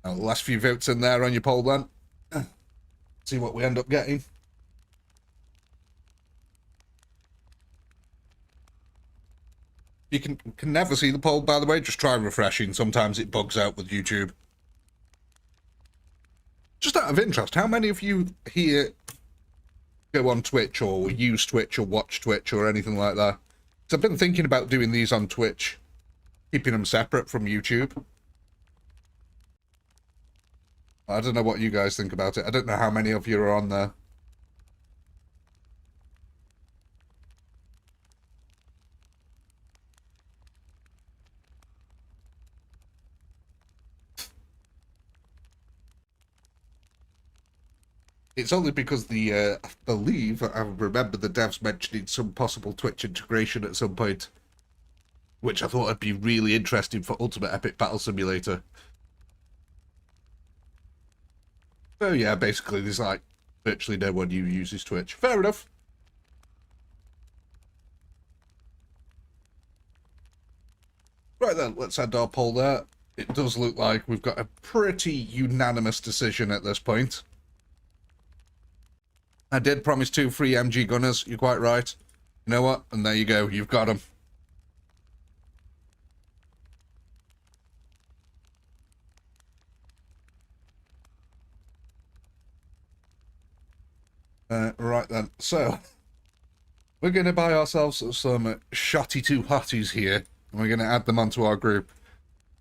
Now, the last few votes in there on your poll then. See what we end up getting. You can never see the poll, by the way. Just try refreshing. Sometimes it bugs out with YouTube. Just out of interest, how many of you here go on Twitch or use Twitch or watch Twitch or anything like that? So I've been thinking about doing these on Twitch, keeping them separate from YouTube. I don't know what you guys think about it. I don't know how many of you are on there. It's only because I believe, I remember the devs mentioning some possible Twitch integration at some point, which I thought would be really interesting for Ultimate Epic Battle Simulator. So yeah, basically there's like virtually no one who uses Twitch. Fair enough. Right then, let's end our poll there. It does look like we've got a pretty unanimous decision at this point. I did promise 2 free MG gunners, you're quite right. You know what? And there you go, you've got them. Right then, so we're going to buy ourselves some shotty 2 hotties here, and we're going to add them onto our group.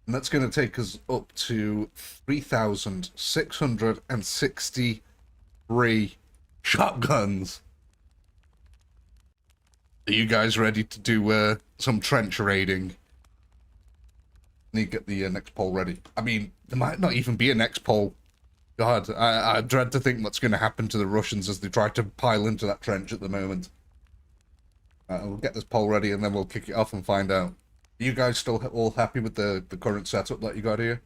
And that's going to take us up to 3,663 shotguns. Are you guys ready to do some trench raiding? Need to get the next poll ready. I mean, there might not even be a next poll. God, I dread to think what's going to happen to the Russians as they try to pile into that trench at the moment. We'll get this poll ready and then we'll kick it off and find out. Are you guys still all happy with the current setup that you got here?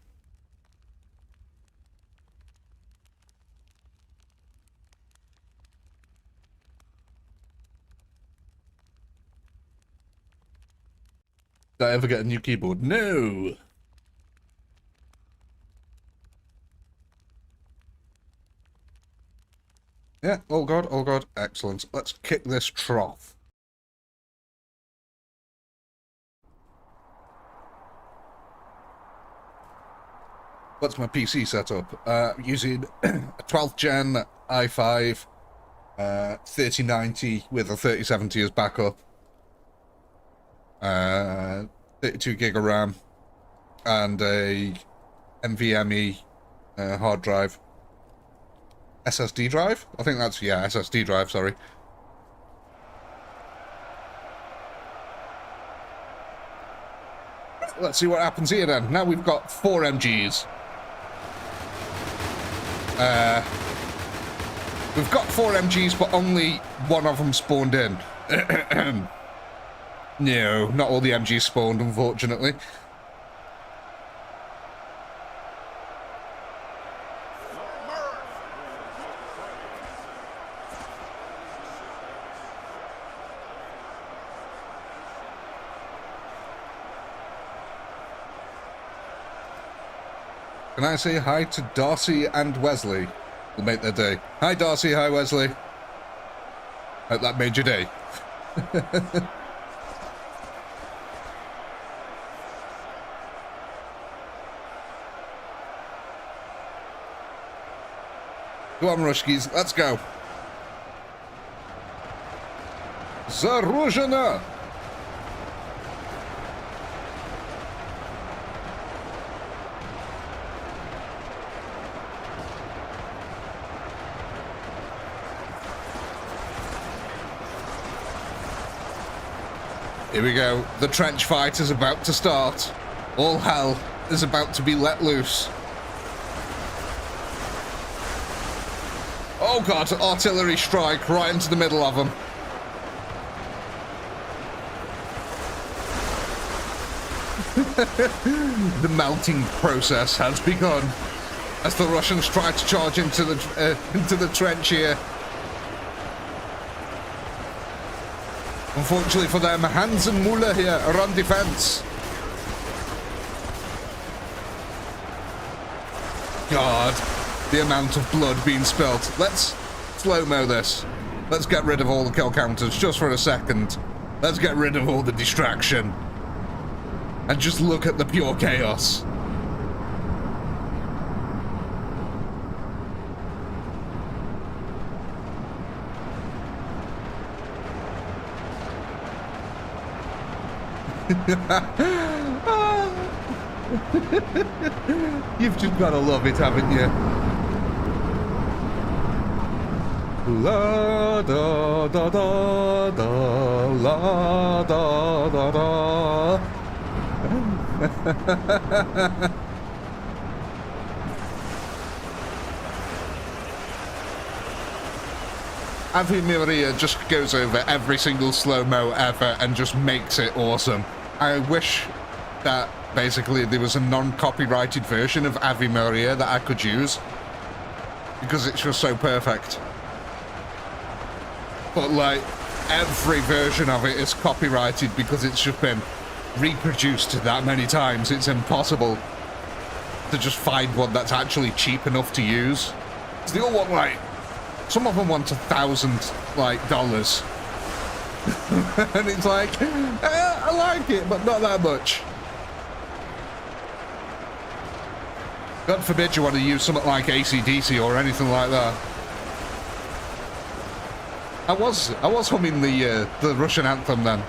Did I ever get a new keyboard? No! Yeah, oh god, excellent. Let's kick this trough. What's my PC setup? Using a 12th gen i5, 3090 with a 3070 as backup. 32 gig of RAM, and a NVMe hard drive. SSD drive? I think that's, yeah, SSD drive, sorry. Let's see what happens here then. Now we've got 4 MGs. We've got 4 MGs, but only one of them spawned in. No, not all the MGs spawned, unfortunately. Can I say hi to Darcy and Wesley? We'll make their day. Hi Darcy, hi Wesley. Hope that made your day. Go on, Rushkies, let's go. Zaruzhina! Here we go. The trench fight is about to start. All hell is about to be let loose. Oh god, artillery strike right into the middle of them. The melting process has begun as the Russians try to charge into the trench here. Unfortunately for them, Hans and Muller here are on defense. God, the amount of blood being spilt. Let's slow-mo this. Let's get rid of all the kill counters just for a second. Let's get rid of all the distraction. And just look at the pure chaos. You've just got to love it, haven't you? La da da da da, la da da da. Ave Maria just goes over every single slow-mo ever and just makes it awesome. I wish that basically there was a non-copyrighted version of Ave Maria that I could use, because it's just so perfect. But like, every version of it is copyrighted because it's just been reproduced that many times. It's impossible to just find one that's actually cheap enough to use. They all want like, some of them want $1,000 like dollars. And it's like, I like it, but not that much. God forbid you want to use something like AC/DC or anything like that. I was humming the Russian anthem then.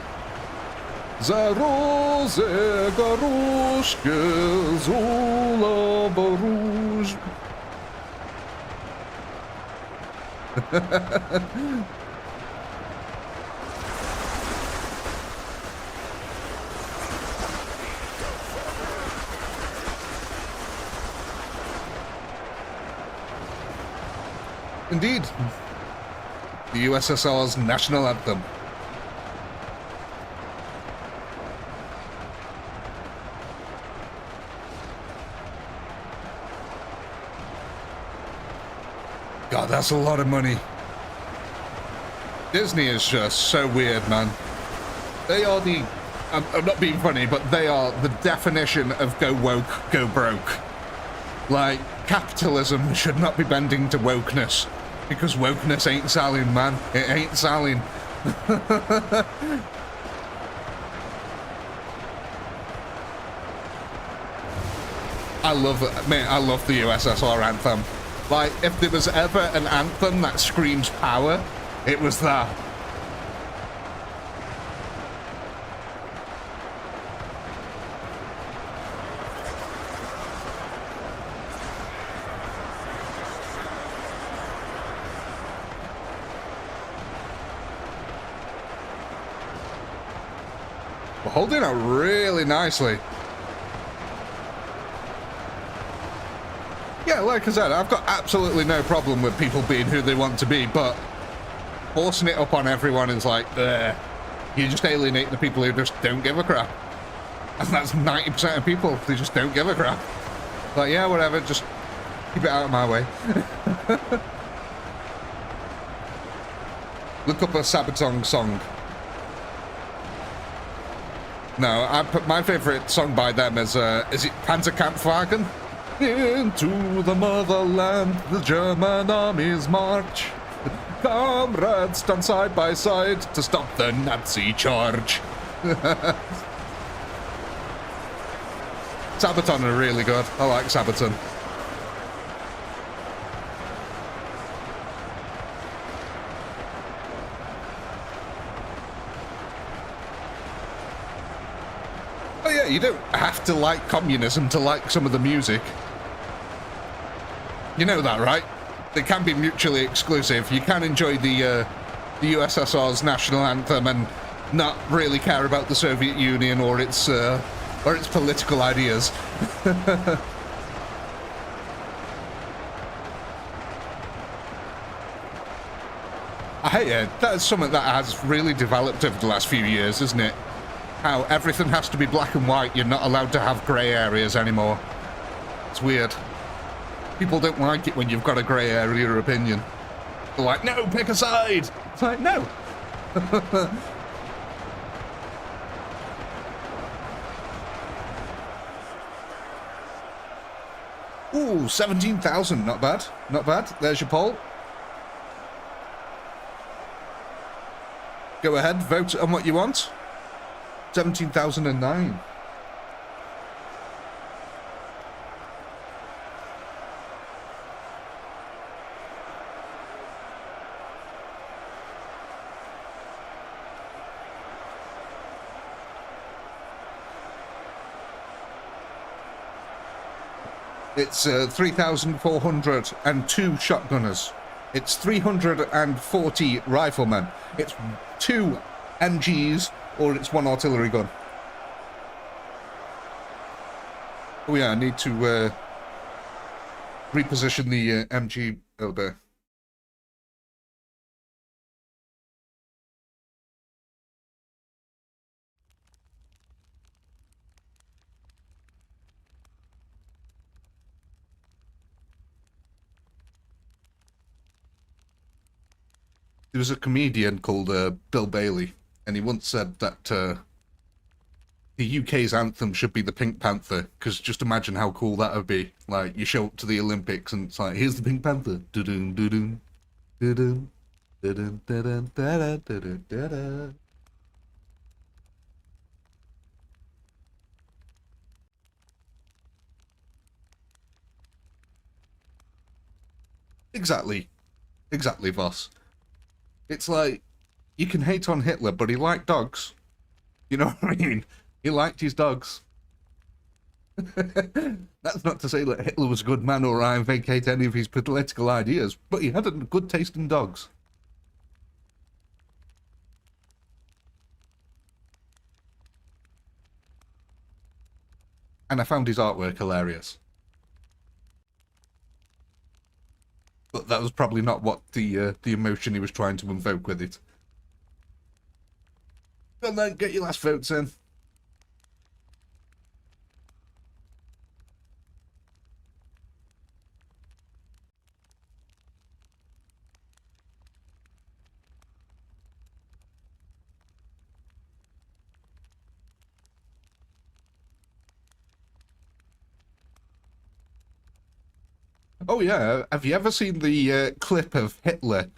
Zaroze garushke zula baruj. Indeed, the USSR's national anthem. God, that's a lot of money. Disney is just so weird, man. They are the... I'm not being funny, but they are the definition of go woke, go broke. Like, capitalism should not be bending to wokeness, because wokeness ain't selling, man. It ain't selling. I love it, mate. I love the USSR anthem. Like, if there was ever an anthem that screams power, it was that. holding out really nicely. Yeah, like I said, I've got absolutely no problem with people being who they want to be, but forcing it up on everyone is like, you just alienate the people who just don't give a crap. And that's 90% of people, they just don't give a crap. Like, yeah, whatever, just keep it out of my way. Look up a Sabaton song. No, I put my favourite song by them is it Panzerkampfwagen? Into the motherland, the German armies march. Comrades stand side by side to stop the Nazi charge. Sabaton are really good. I like Sabaton. Oh yeah, you don't have to like communism to like some of the music. You know that, right? They can be mutually exclusive. You can enjoy the USSR's national anthem and not really care about the Soviet Union or its political ideas. I hate it. That's something that has really developed over the last few years, isn't it? How everything has to be black and white. You're not allowed to have grey areas anymore. It's weird. People don't like it when you've got a grey area opinion. They're like, no, pick a side. It's like, no. Ooh, 17,000, not bad. Not bad. There's your poll. Go ahead, vote on what you want. 17,009. It's 3,402 shotgunners. It's 340 riflemen. It's 2 MGs, or it's 1 artillery gun. Oh yeah, I need to reposition the MG over there. There was a comedian called Bill Bailey, and he once said that the UK's anthem should be the Pink Panther, because just imagine how cool that would be. Like, you show up to the Olympics and it's like, here's the Pink Panther. Do-dun, do-dun, do-dun, do-dun, do-dun, da-da, do-dun, da-da. Exactly. Exactly, Voss. It's like, you can hate on Hitler, but he liked dogs. You know what I mean? He liked his dogs. That's not to say that Hitler was a good man or I vacate any of his political ideas, but he had a good taste in dogs. And I found his artwork hilarious. But that was probably not what the emotion he was trying to invoke with it. Go on then, get your last votes in. Oh yeah, have you ever seen the clip of Hitler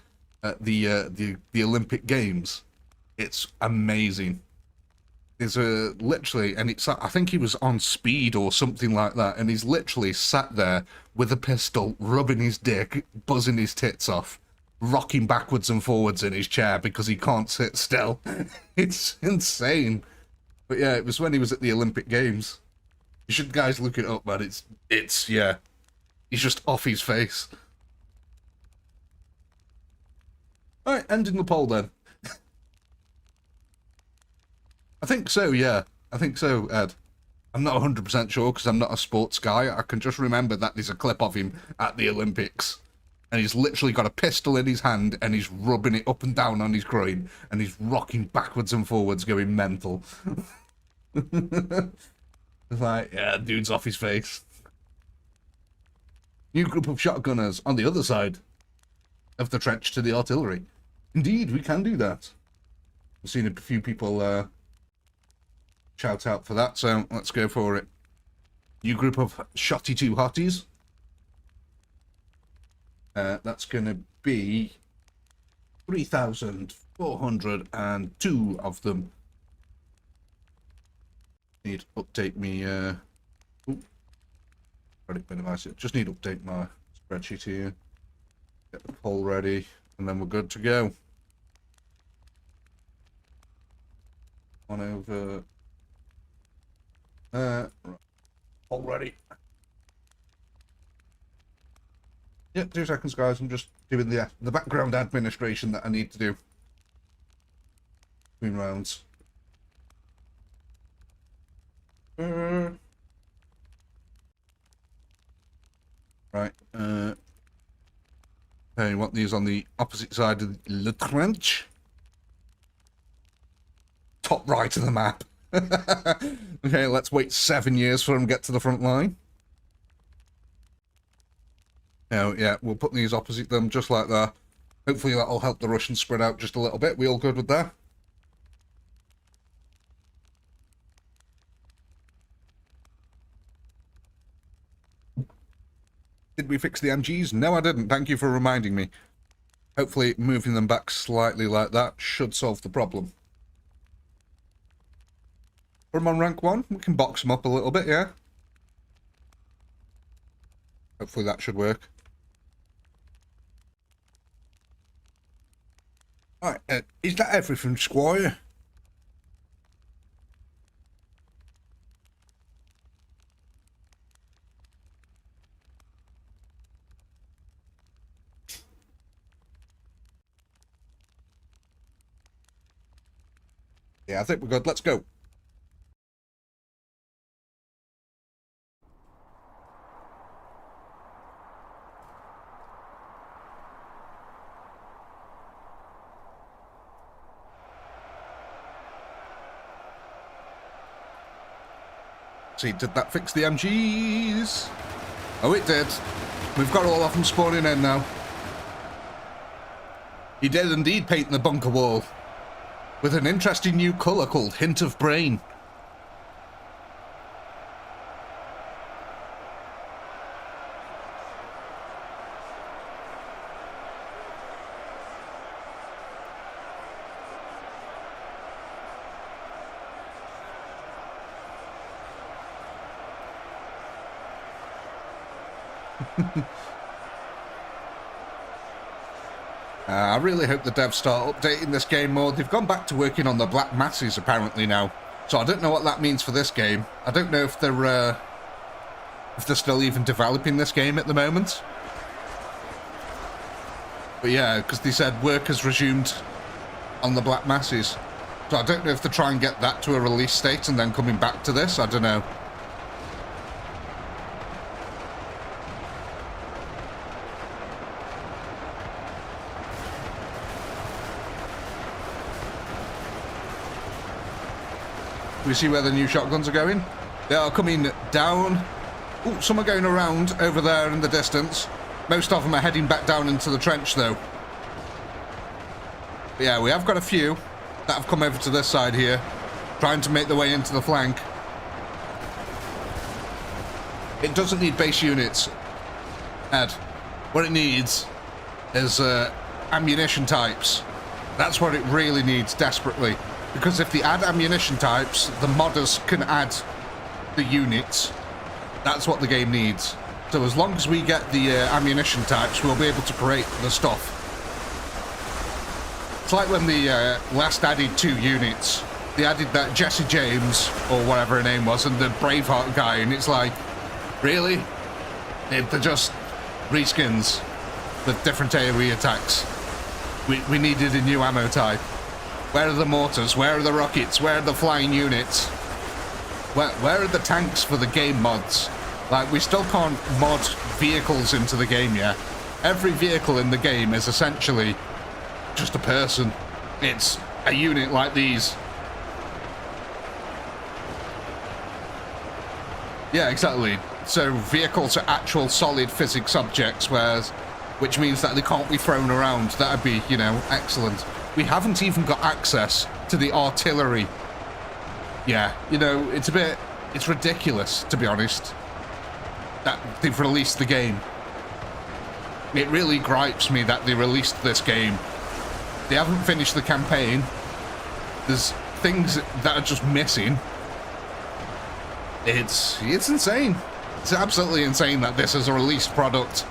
at the Olympic Games? It's amazing. There's literally, and it's I think he was on speed or something like that, and he's literally sat there with a pistol, rubbing his dick, buzzing his tits off, rocking backwards and forwards in his chair because he can't sit still. It's insane. But yeah, it was when he was at the Olympic Games. You should guys look it up, man. It's yeah. He's just off his face. Alright, ending the poll then. I think so, yeah. I think so, Ed. I'm not 100% sure because I'm not a sports guy. I can just remember that there's a clip of him at the Olympics. And he's literally got a pistol in his hand and he's rubbing it up and down on his groin. And he's rocking backwards and forwards going mental. It's like, yeah, dude's off his face. New group of shotgunners on the other side of the trench to the artillery. Indeed, we can do that. I've seen a few people shout out for that, so let's go for it. New group of shotty two hotties. That's going to be 3,402 of them. Need to update me. Just need to update my spreadsheet here. Get the poll ready, and then we're good to go. On over. Right. Poll ready. Yeah, 2 seconds, guys. I'm just doing the background administration that I need to do between rounds. Right. Okay, you want these on the opposite side of the trench? Top right of the map. Okay, let's wait 7 years for them to get to the front line. Oh, yeah, we'll put these opposite them just like that. Hopefully that'll help the Russians spread out just a little bit. We all good with that? Did we fix the MGs? No, I didn't. Thank you for reminding me. Hopefully moving them back slightly like that should solve the problem. Put them on rank 1. We can box them up a little bit, yeah? Hopefully that should work. Alright, is that everything, Squire? Yeah, I think we're good. Let's go. See, did that fix the MGs? Oh, it did. We've got all of them spawning in now. He did indeed paint the bunker wall with an interesting new colour called Hint of Brain. I really hope the devs start updating this game more. They've gone back to working on the Black Masses apparently now, so I don't know what that means for this game. I don't know if they're still even developing this game at the moment. But yeah, because they said work has resumed on the Black Masses, so I don't know if they try and get that to a release state and then coming back to this. I don't know. We see where the new shotguns are going. They are coming down. Oh, some are going around over there in the distance. Most of them are heading back down into the trench, though. But yeah, we have got a few that have come over to this side here, trying to make their way into the flank. It doesn't need base units, Ed. What it needs is ammunition types. That's what it really needs desperately. Because if they add ammunition types, the modders can add the units. That's what the game needs. So as long as we get the ammunition types, we'll be able to create the stuff. It's like when they last added 2 units. They added that Jesse James, or whatever her name was, and the Braveheart guy, and it's like, really? They're just reskins with different AoE attacks. We needed a new ammo type. Where are the mortars? Where are the rockets? Where are the flying units? Where are the tanks for the game mods? Like, we still can't mod vehicles into the game yet. Every vehicle in the game is essentially just a person. It's a unit like these. Yeah, exactly. So vehicles are actual solid physics objects, which means that they can't be thrown around. That'd be, you know, excellent. We haven't even got access to the artillery. Yeah, you know, it's ridiculous, to be honest, that they've released the game. It really gripes me that they released this game. They haven't finished the campaign. There's things that are just missing. It's insane. It's absolutely insane that this is a released product.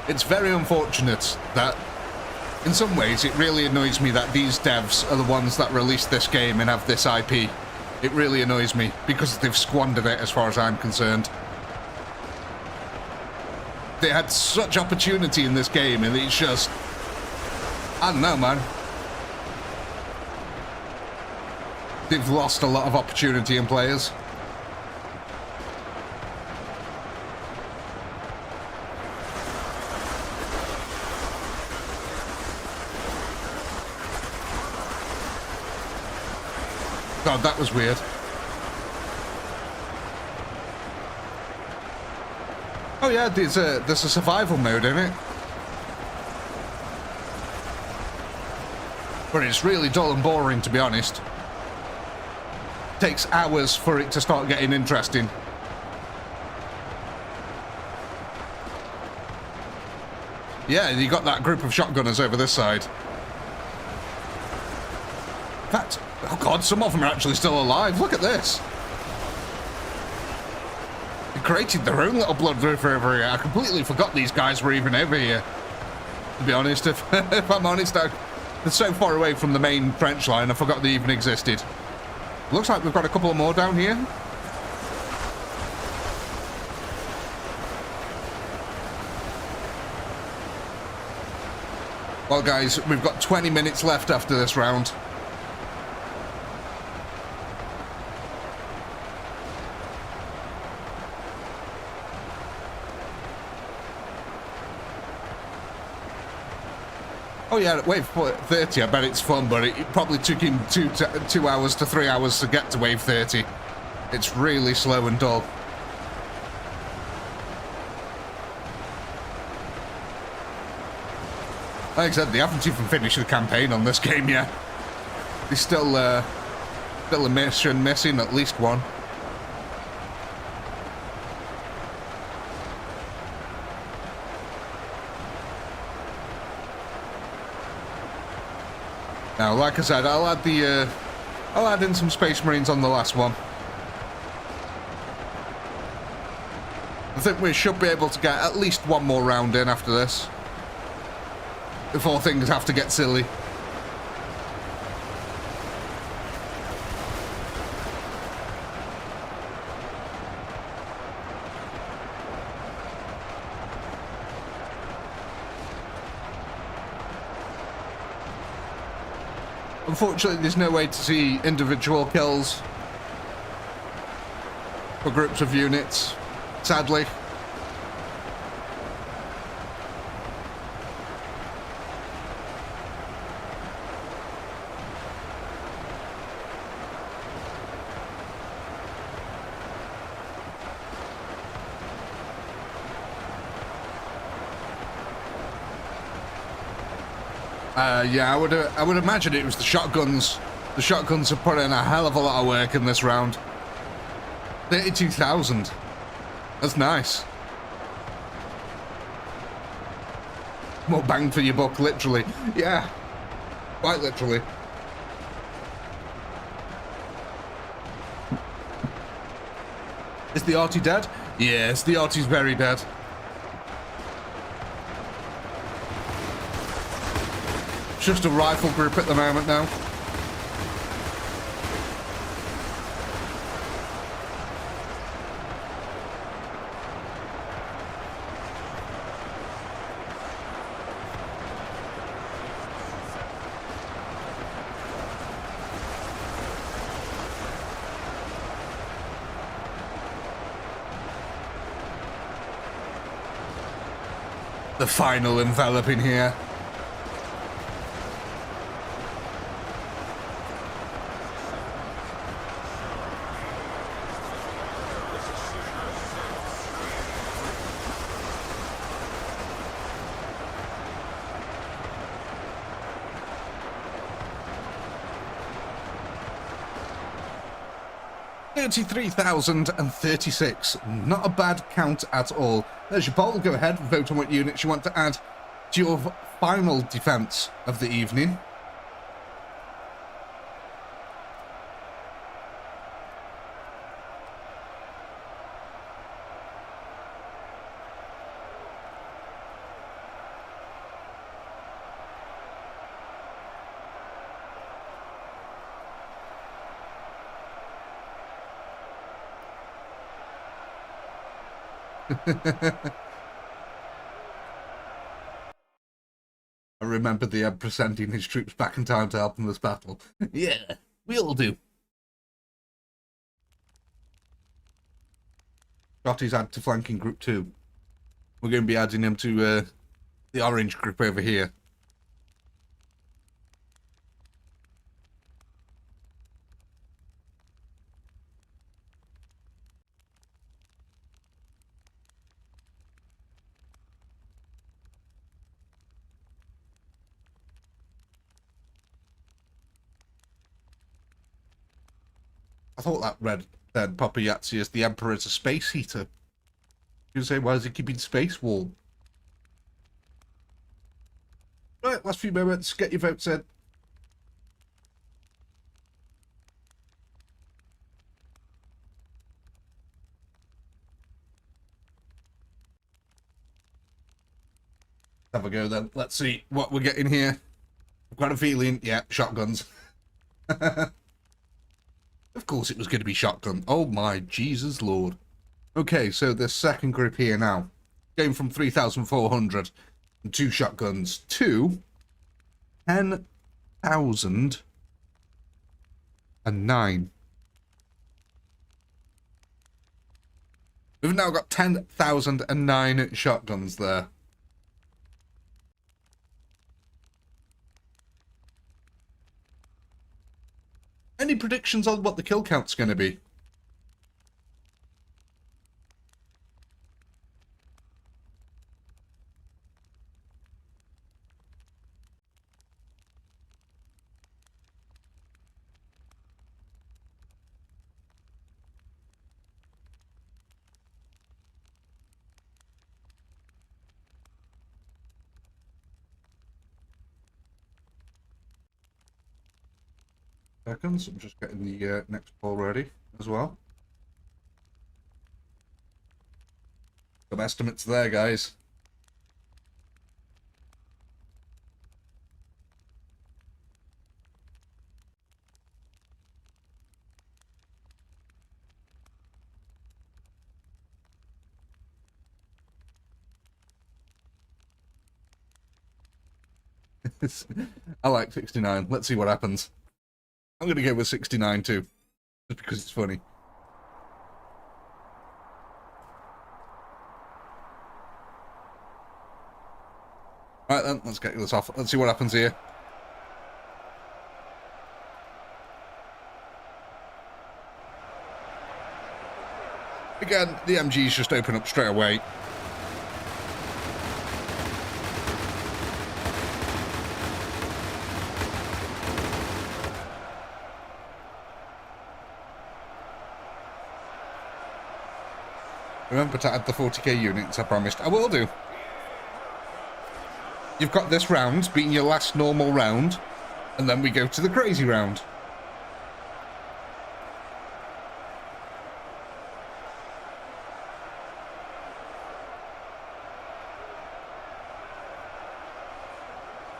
It's very unfortunate that, in some ways, it really annoys me that these devs are the ones that released this game and have this IP. It really annoys me, because they've squandered it as far as I'm concerned. They had such opportunity in this game, and it's just... I don't know, man. They've lost a lot of opportunity in players. God, that was weird. Oh yeah, there's a survival mode in it. But it's really dull and boring, to be honest. Takes hours for it to start getting interesting. Yeah, you got that group of shotgunners over this side. In fact, oh god, some of them are actually still alive. Look at this. They created their own little blood river over here. I completely forgot these guys were even over here. To be honest, if I'm honest, they're so far away from the main trench line, I forgot they even existed. Looks like we've got a couple more down here. Well, guys, we've got 20 minutes left after this round. Oh yeah, wave 30, I bet it's fun, but it probably took him 2 hours to 3 hours to get to wave 30. It's really slow and dull. Like I said, they haven't even finished the campaign on this game yet. There's still a mission missing, at least one. Now, like I said, I'll add in some Space Marines on the last one. I think we should be able to get at least one more round in after this, before things have to get silly. Unfortunately, there's no way to see individual kills for groups of units, sadly. Yeah, I would imagine it was the shotguns. The shotguns have put in a hell of a lot of work in this round. 32,000. That's nice. More bang for your buck, literally. Yeah, quite literally. Is the arty dead? Yes, the arty's very dead. Just a rifle group at the moment now. The final enveloping here. $33,036. Not a bad count at all. There's your poll. Go ahead, vote on what units you want to add to your final defense of the evening. I remember the Emperor sending his troops back in time to help in this battle. Yeah, we all do. Scotty's add to flanking group 2. We're going to be adding him to the orange group over here. I thought that read then Papa Yahtzee as the Emperor is a space heater. You say, why is he keeping space warm? Right, last few moments, get your votes in. Have a go then. Let's see what we're getting here. I've got a feeling, yeah, shotguns. Of course it was going to be shotgun. Oh my Jesus Lord. Okay, so the second group here now. Going from 3,400 and 2 shotguns to 10,009. We've now got 10,009 shotguns there. Any predictions on what the kill count's going to be? Seconds. I'm just getting the next poll ready as well. Some estimates there, guys. I like 69. Let's see what happens. I'm going to go with 69 too, just because it's funny. Right then, let's get this off. Let's see what happens here. Again, the MGs just open up straight away. Remember to add the 40k units, I promised. I will do. You've got this round being your last normal round, and then we go to the crazy round.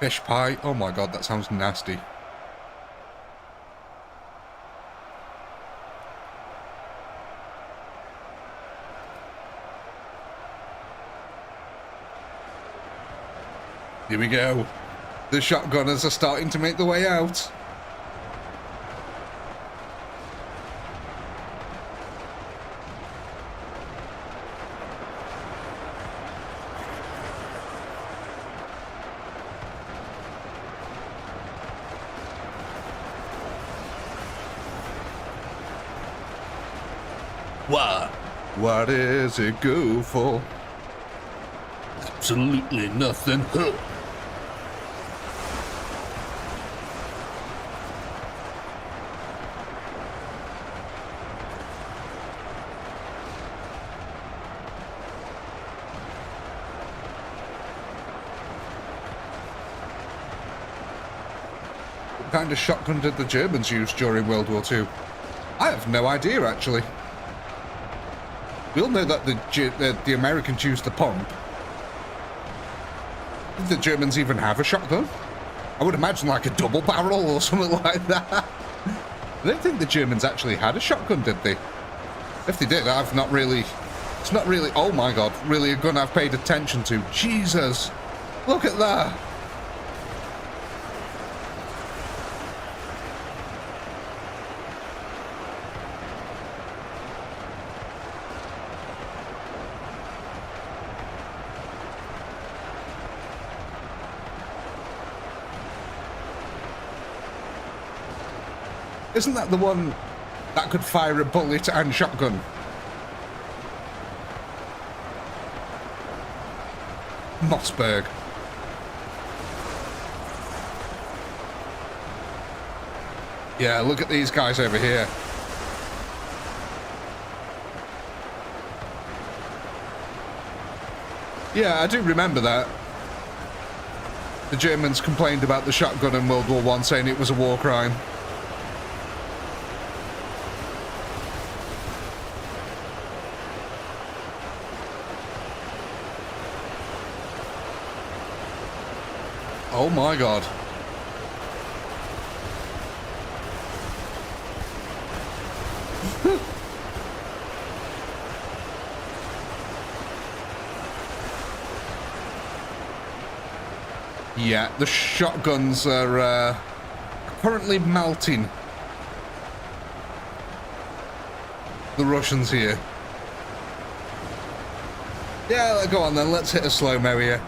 Fish pie? Oh my god, that sounds nasty. Here we go. The shotgunners are starting to make the way out. What? What is it go for? Absolutely nothing. Huh. What kind of shotgun did the Germans use during World War II? I have no idea, actually. We all know that the Americans used the pump. Did the Germans even have a shotgun? I would imagine like a double barrel or something like that. I don't think the Germans actually had a shotgun, did they? If they did, I've not really... It's not really... Oh my god, really a gun I've paid attention to. Jesus! Look at that! Isn't that the one that could fire a bullet and shotgun? Mossberg. Yeah, look at these guys over here. Yeah, I do remember that. The Germans complained about the shotgun in World War I, saying it was a war crime. Oh my god. Yeah, the shotguns are currently melting the Russians here. Yeah, go on then, let's hit a slow-mo here.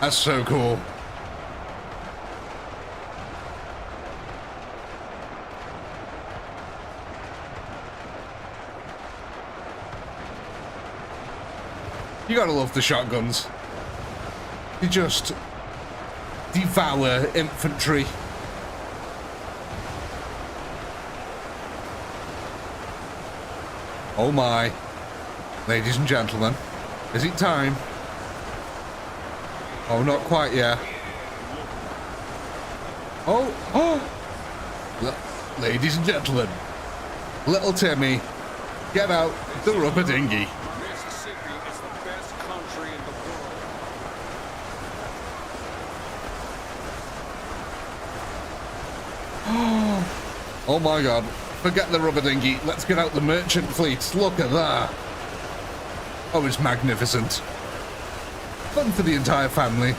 That's so cool. You gotta love the shotguns. You just devour infantry. Oh my. Ladies and gentlemen, is it time? Oh, not quite yet. Oh! Ladies and gentlemen, little Timmy, get out the rubber dinghy. Mississippi is the best country in the world. Oh my god, forget the rubber dinghy, let's get out the merchant fleet. Look at that. Oh, it's magnificent. Fun for the entire family.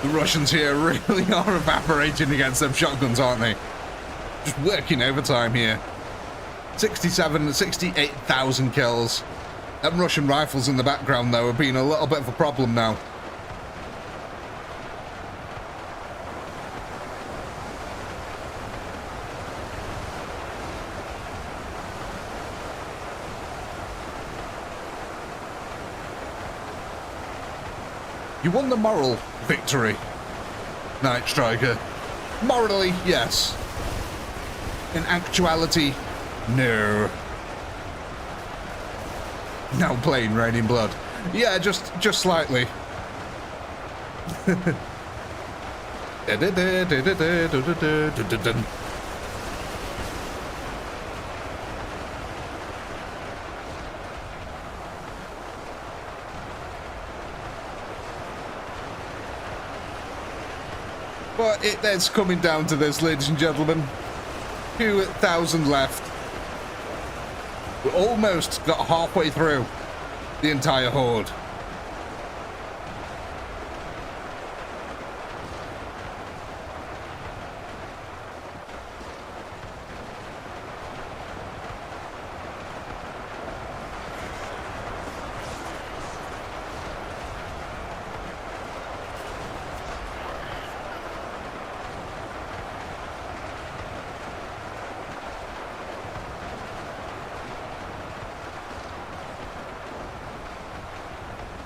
The Russians here really are evaporating against them shotguns, aren't they? Just working overtime here. 67, 68,000 kills. Them Russian rifles in the background, though, have been a little bit of a problem now. You won the moral victory, Night Striker. Morally, yes. In actuality, no. Now playing Raining Blood. Yeah, just slightly. But it's coming down to this, ladies and gentlemen. 2,000 left. We almost got halfway through the entire horde.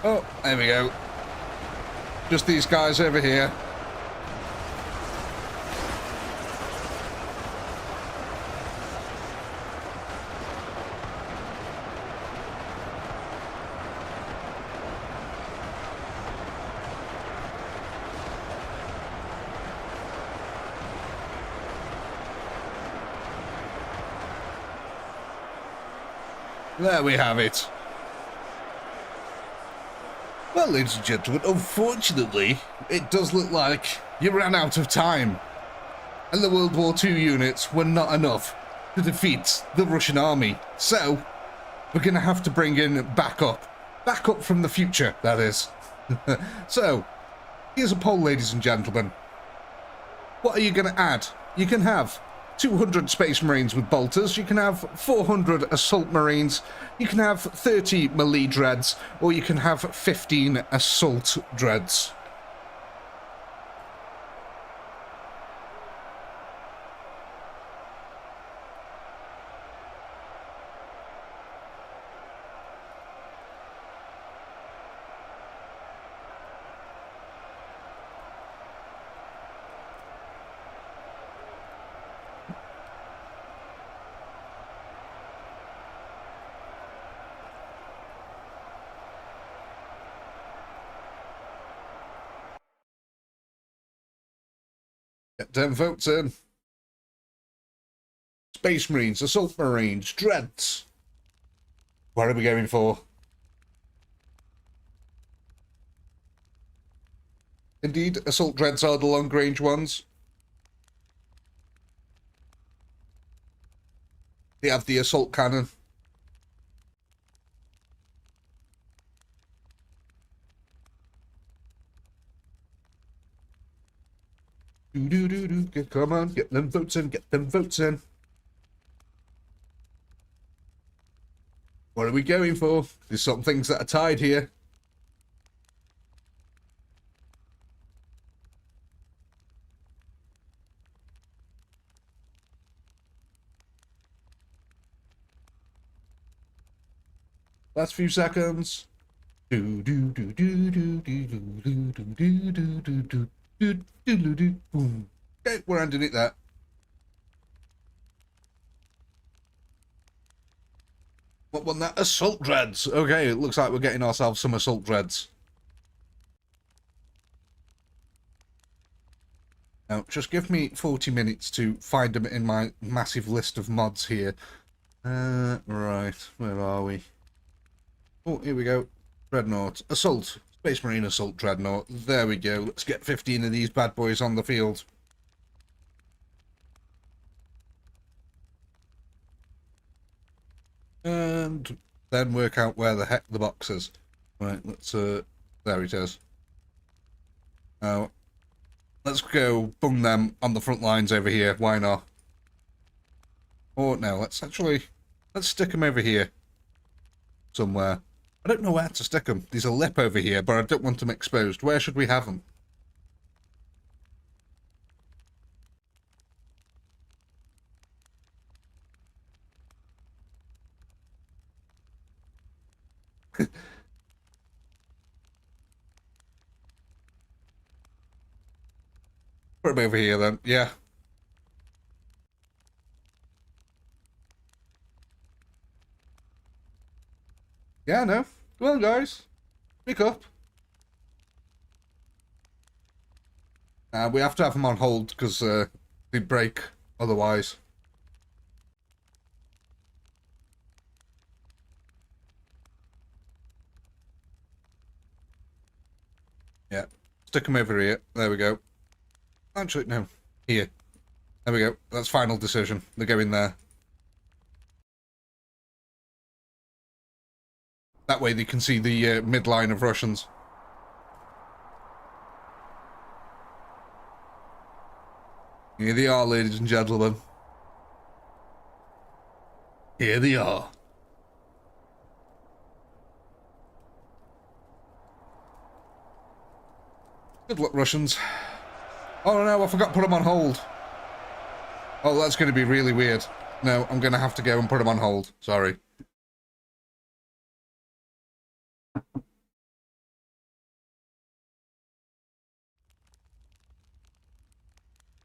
Oh, there we go. Just these guys over here. There we have it. Well, ladies and gentlemen, unfortunately, it does look like you ran out of time. And the World War II units were not enough to defeat the Russian army. So, we're going to have to bring in backup. Backup from the future, that is. So, here's a poll, ladies and gentlemen. What are you going to add? You can have 200 Space Marines with bolters, you can have 400 Assault Marines, you can have 30 melee dreads, or you can have 15 Assault dreads. Get 10 votes in. Space Marines, Assault Marines, Dreads. What are we going for? Indeed, Assault Dreads are the long-range ones. They have the Assault Cannon. Come on, get them votes in, get them votes in. What are we going for? There's some things that are tied here. Last few seconds. Boom. Okay, we're ending it there. What won that? Assault Dreads. Okay, it looks like we're getting ourselves some Assault Dreads. Now, just give me 40 minutes to find them in my massive list of mods here. Right, where are we? Oh, here we go. Dreadnought. Assault. Space Marine Assault Dreadnought. There we go. Let's get 15 of these bad boys on the field. And then work out where the heck the box is. Right, let's, there it is. Now, let's go bung them on the front lines over here. Why not? Oh, no, let's actually Let's stick them over here. Somewhere. I don't know where to stick them. There's a lip over here, but I don't want them exposed. Where should we have them? Put them over here then. Yeah. Yeah, no. Come on, guys. Pick up. We have to have them on hold because they break otherwise. Yeah. Stick them over here. There we go. Actually, no. Here. There we go. That's final decision. They're going there. That way they can see the midline of Russians. Here they are, ladies and gentlemen. Here they are. Good luck, Russians. Oh no, I forgot to put them on hold. Oh, that's going to be really weird. No, I'm going to have to go and put them on hold. Sorry.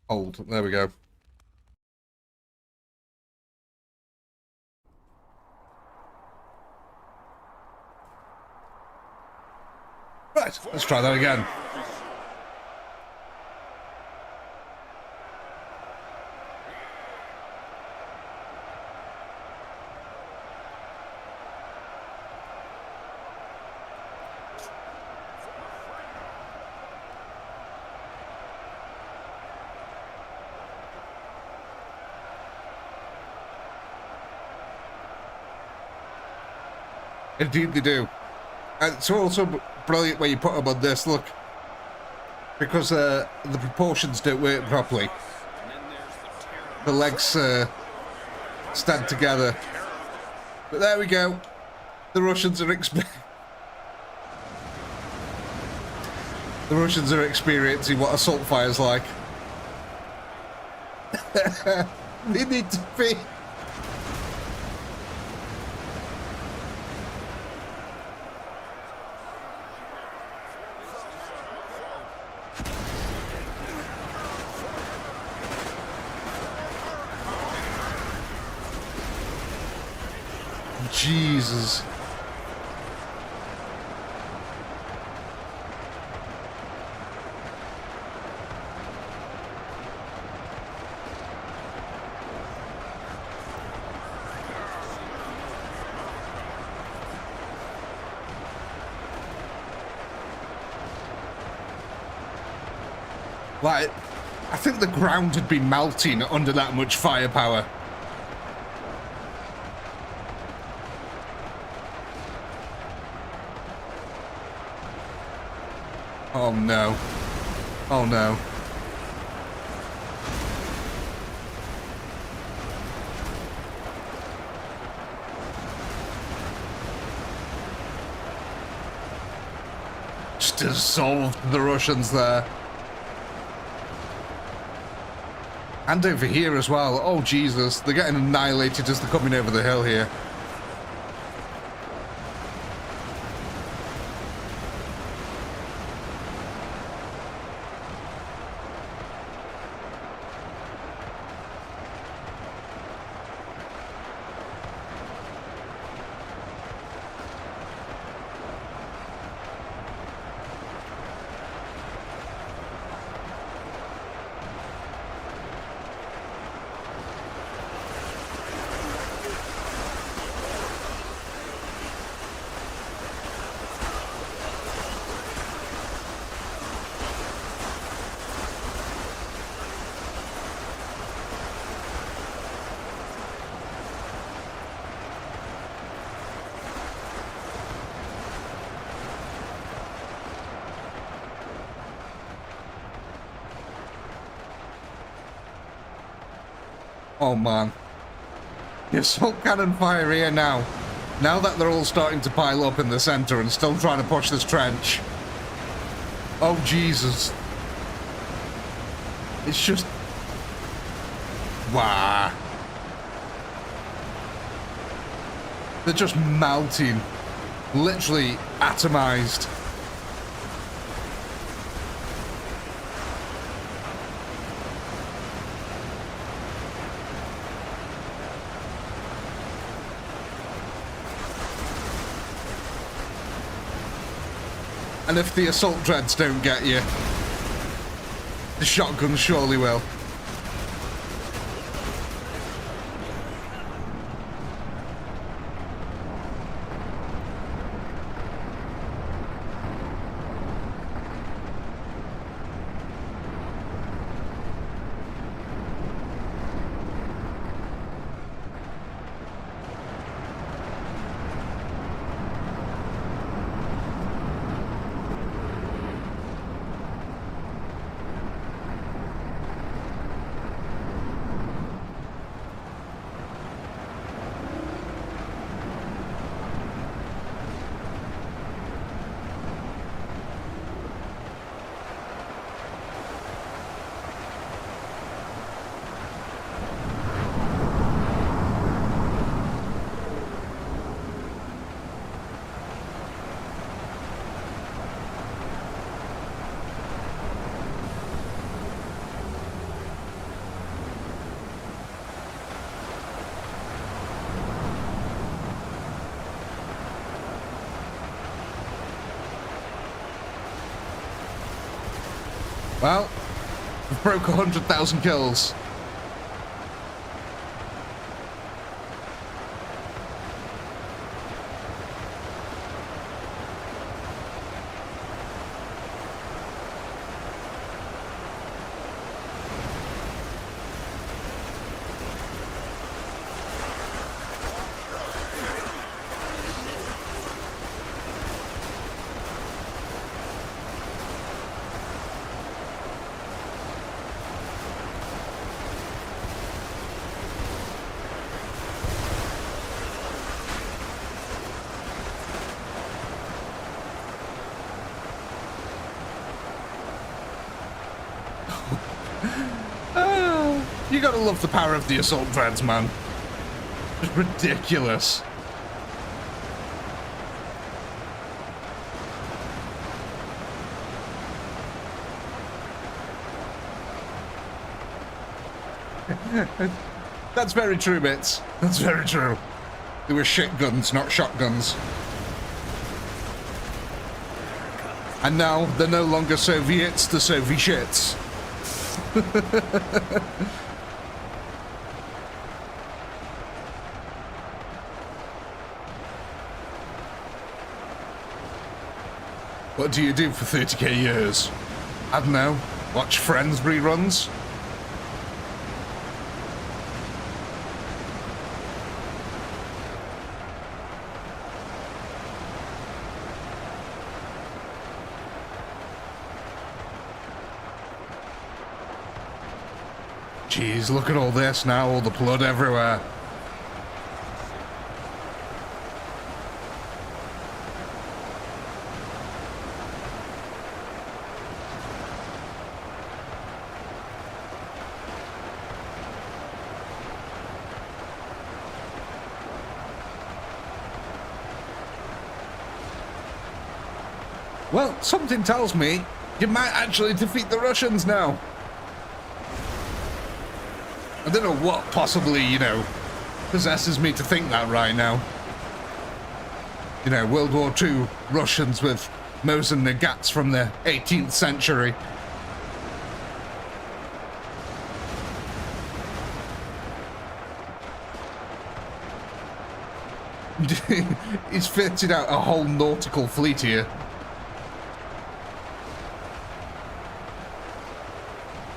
Hold. There we go. Right, let's try that again. Indeed they do. And it's also brilliant where you put them on this, look. Because the proportions don't work properly. The legs stand together. But there we go. The Russians are The Russians are experiencing what assault fire's like. They need to be. Jesus. Like, I think the ground had been melting under that much firepower. Oh no. Oh no. Just dissolved the Russians there. And over here as well. Oh Jesus, they're getting annihilated as they're coming over the hill here. Oh man. The assault cannon fire here now. Now that they're all starting to pile up in the center and still trying to push this trench. Oh, Jesus. It's just... wow. They're just melting. Literally atomized. And if the assault dreads don't get you, the shotguns surely will. Well, we've broke 100,000 kills. You gotta love the power of the assault dreads, man. It's ridiculous. That's very true, Bits. That's very true. They were shit guns, not shotguns. And now they're no longer Soviets, they're Soviets. What do you do for 30k years? I don't know. Watch Friends reruns? Jeez, look at all this now, all the blood everywhere. Well, something tells me you might actually defeat the Russians now. I don't know what possibly, you know, possesses me to think that right now. You know, World War II Russians with Mosin Nagats from the 18th century. He's fitted out a whole nautical fleet here.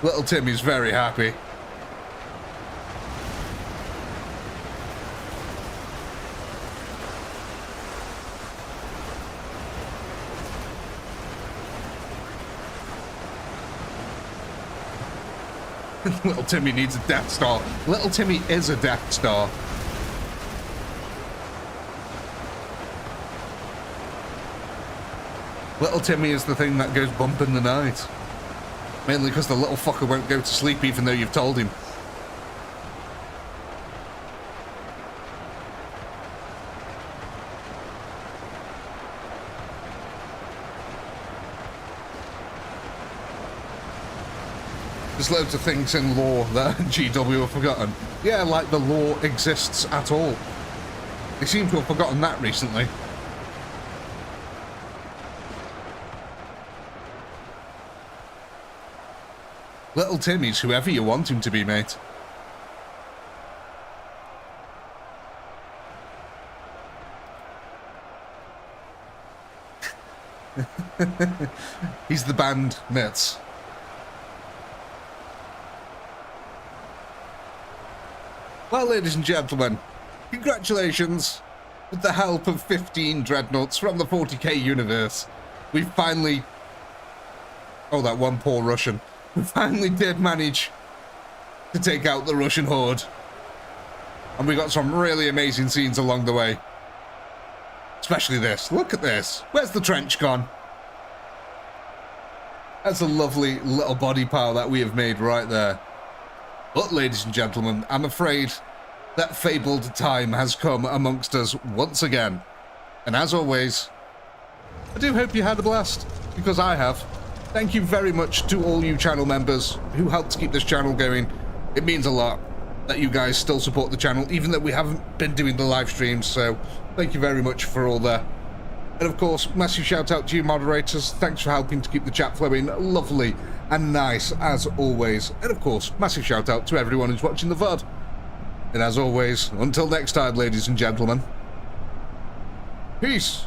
Little Timmy's very happy. Little Timmy needs a Death Star. Little Timmy is a Death Star. Little Timmy is the thing that goes bump in the night. Mainly because the little fucker won't go to sleep even though you've told him. There's loads of things in lore that GW have forgotten. Yeah, like the lore exists at all. They seem to have forgotten that recently. Little Timmy's whoever you want him to be, mate. He's the band mates. Well, ladies and gentlemen, congratulations. With the help of 15 dreadnoughts from the 40k universe, we finally... Oh, that one poor Russian. We finally did manage to take out the Russian horde. And we got some really amazing scenes along the way. Especially this. Look at this. Where's the trench gone? That's a lovely little body pile that we have made right there. But, ladies and gentlemen, I'm afraid that fabled time has come amongst us once again. And as always, I do hope you had a blast, because I have. Thank you very much to all you channel members who helped keep this channel going. It means a lot that you guys still support the channel, even though we haven't been doing the live streams, so thank you very much for all that. And of course, massive shout out to you moderators. Thanks for helping to keep the chat flowing lovely and nice as always. And of course, massive shout out to everyone who's watching the VOD. And as always, until next time, ladies and gentlemen, peace.